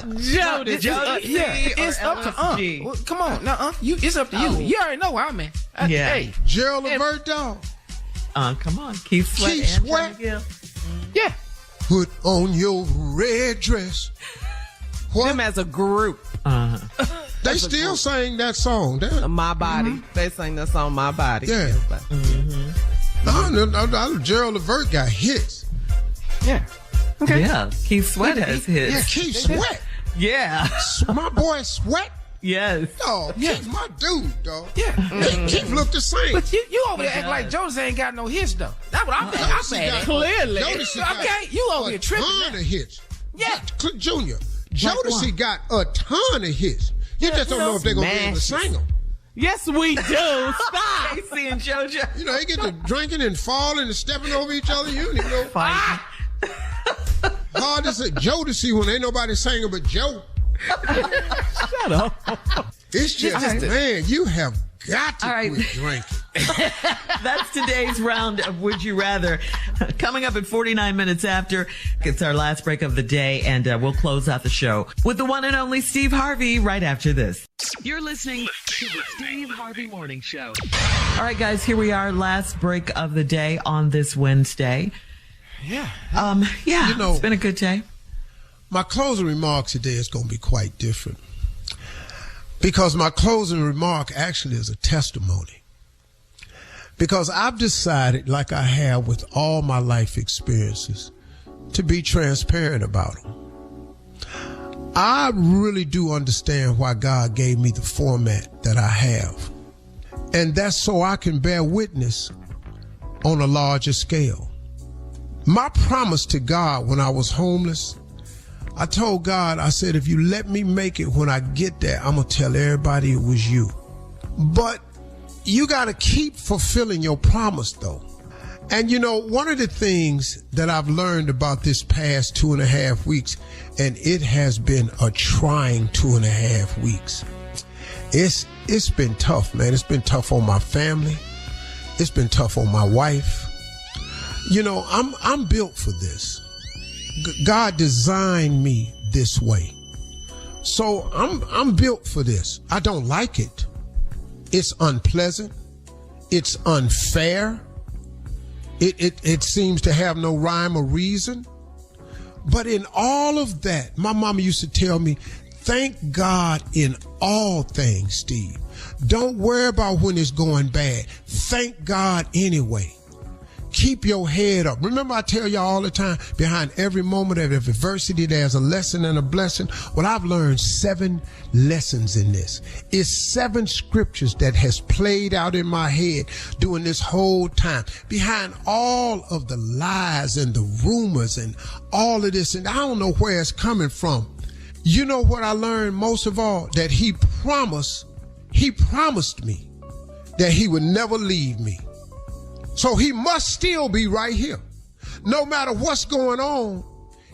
Jodeci. Yeah, it's up to well, come on, now, it's up to you. You already know where I'm at. Hey, Gerald Levert, dog. Come on, Keith Sweat. Keith Sweat. Yeah. Put on your red dress. What? Them as a group. They still sang that song. My Body. Mm-hmm. They sang that song, My Body. Yeah. Mm-hmm. No, Gerald Levert got hits. Yeah. Okay. Yeah, Keith Sweat has hits. Yeah, Keith Sweat. Yeah. My boy Sweat. Yes. Dog, Keith, my dude, dog. Yeah. Keith look the same. But you over there act like Jodeci ain't got no hits, though. That's what I'm mad at. Clearly. Okay, you over here tripping. A ton of hits. Yeah. Junior, Jodeci got a ton of hits. You just don't know if they're going to be able to sing them. Yes, we do. Stop. Casey and JoJo. You know, they get to drinking and falling and stepping over each other. You don't even know. Hard to say Jodeci when ain't nobody singing but Joe. Shut up. It's just, man, you have got to quit drinking. That's today's round of Would You Rather. Coming up at 49 minutes after, it's our last break of the day, and we'll close out the show with the one and only Steve Harvey right after this. You're listening to the Steve Harvey Morning Show. All right, guys, here we are, last break of the day on this Wednesday. Yeah. You know, it's been a good day. My closing remarks today is going to be quite different, because my closing remark actually is a testimony. Because I've decided, like I have with all my life experiences, to be transparent about them. I really do understand why God gave me the format that I have. And that's so I can bear witness on a larger scale. My promise to God when I was homeless, I told God, I said, if you let me make it when I get there, I'm going to tell everybody it was you. But you got to keep fulfilling your promise, though. And, you know, one of the things that I've learned about this past 2.5 weeks, and it has been a trying 2.5 weeks. It's been tough, man. It's been tough on my family. It's been tough on my wife. You know, I'm built for this. God designed me this way. So I'm built for this. I don't like it. It's unpleasant. It's unfair. It seems to have no rhyme or reason. But in all of that, my mama used to tell me, thank God in all things, Steve. Don't worry about when it's going bad. Thank God anyway. Keep your head up. Remember, I tell y'all all the time, behind every moment of adversity, there's a lesson and a blessing. Well, I've learned 7 lessons in this. It's 7 scriptures that has played out in my head during this whole time. Behind all of the lies and the rumors and all of this, and I don't know where it's coming from. You know what I learned most of all? That he promised me that he would never leave me. So he must still be right here. No matter what's going on,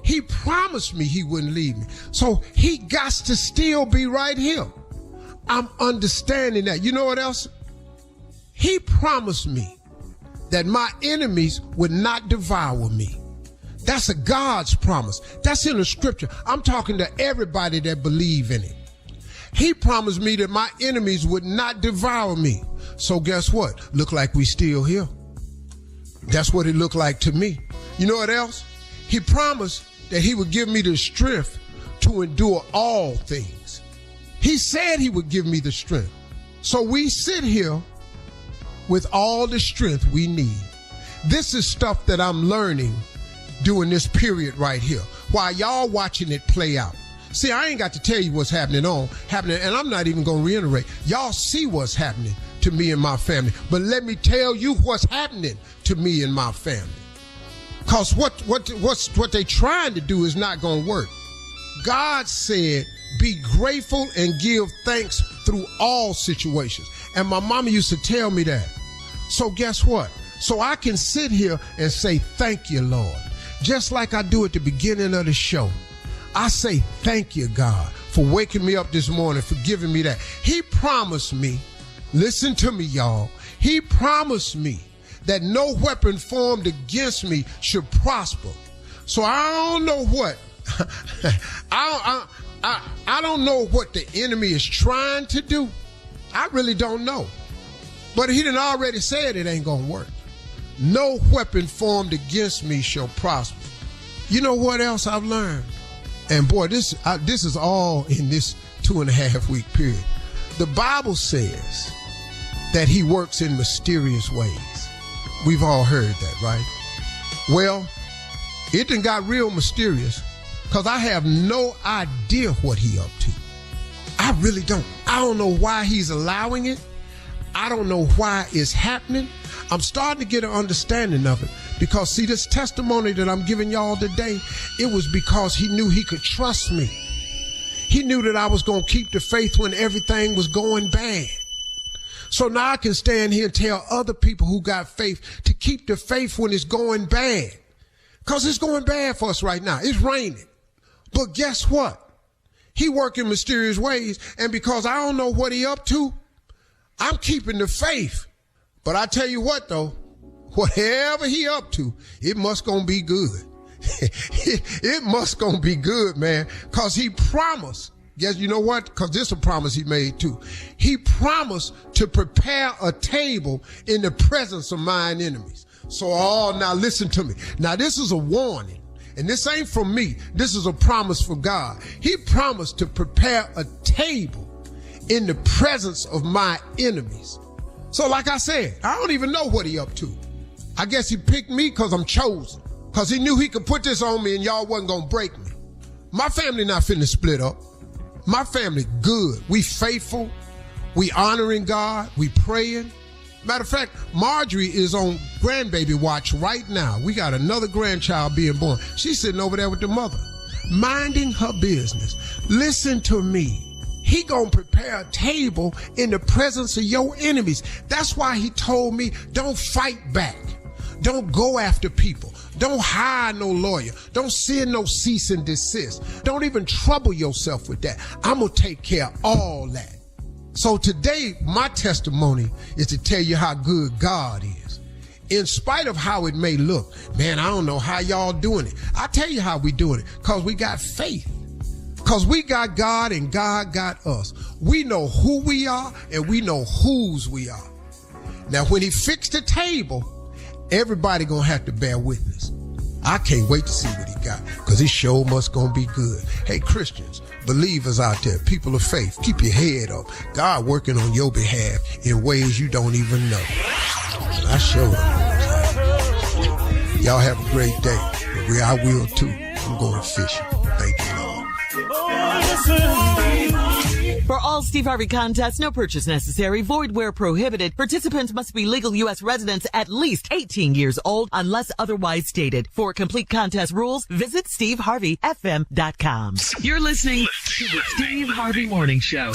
he promised me he wouldn't leave me. So he got to still be right here. I'm understanding that. You know what else? He promised me that my enemies would not devour me. That's a God's promise. That's in the scripture. I'm talking to everybody that believe in it. He promised me that my enemies would not devour me. So guess what? Look like we still here. That's what it looked like to me. You know what else? He promised that he would give me the strength to endure all things. He said he would give me the strength. So we sit here with all the strength we need. This is stuff that I'm learning during this period right here, while y'all watching it play out. See, I ain't got to tell you what's happening, and I'm not even going to reiterate. Y'all see what's happening to me and my family. But let me tell you what's happening to me and my family. Because what they trying to do is not going to work. God said, be grateful and give thanks through all situations. And my mama used to tell me that. So guess what? So I can sit here and say, thank you, Lord. Just like I do at the beginning of the show. I say, thank you, God, for waking me up this morning, for giving me that. He promised me, listen to me, y'all. He promised me that no weapon formed against me should prosper. So I don't know what. I don't know what the enemy is trying to do. I really don't know. But he done already said it ain't gonna work. No weapon formed against me shall prosper. You know what else I've learned? And boy, this is all in this 2.5 week period. The Bible says that he works in mysterious ways. We've all heard that, right? Well, it done got real mysterious because I have no idea what he up to. I I really don't. I don't know why he's allowing it. I don't know why it's happening. I'm starting to get an understanding of it because, see, this testimony that I'm giving y'all today, it was because he knew he could trust me. He knew that I was going to keep the faith when everything was going bad. So now I can stand here and tell other people who got faith to keep the faith when it's going bad. Because it's going bad for us right now. It's raining. But guess what? He work in mysterious ways. And because I don't know what he up to, I'm keeping the faith. But I tell you what, though, whatever he up to, it must gonna be good. It must gonna be good, man. Because he promised. Yes, you know what? Because this is a promise he made, too. He promised to prepare a table in the presence of mine enemies. So, now listen to me. Now, this is a warning. And this ain't from me. This is a promise from God. He promised to prepare a table in the presence of my enemies. So like I said, I don't even know what he up to. I guess he picked me because I'm chosen. Because he knew he could put this on me and y'all wasn't going to break me. My family not finna split up. My family good. We faithful. We honoring God. We praying. Matter of fact, Marjorie is on grandbaby watch right now. We got another grandchild being born. She's sitting over there with the mother, minding her business. Listen to me. He gonna prepare a table in the presence of your enemies. That's why he told me, don't fight back. Don't go after people. Don't hire no lawyer. Don't send no cease and desist. Don't even trouble yourself with that. I'm gonna take care of all that. So today, my testimony is to tell you how good God is. In spite of how it may look, man, I don't know how y'all doing it. I tell you how we doing it, because we got faith. Because we got God and God got us. We know who we are and we know whose we are. Now, when he fixed the table, everybody gonna have to bear witness. I can't wait to see what he got, because his show must gonna be good. Hey, Christians, believers out there, people of faith, keep your head up. God working on your behalf in ways you don't even know. And I show them. Y'all have a great day. I will too. I'm going fishing. Thank you, Lord. For all Steve Harvey contests, no purchase necessary, void where prohibited. Participants must be legal U.S. residents at least 18 years old unless otherwise stated. For complete contest rules, visit SteveHarveyFM.com. You're listening to the Steve Harvey Morning Show.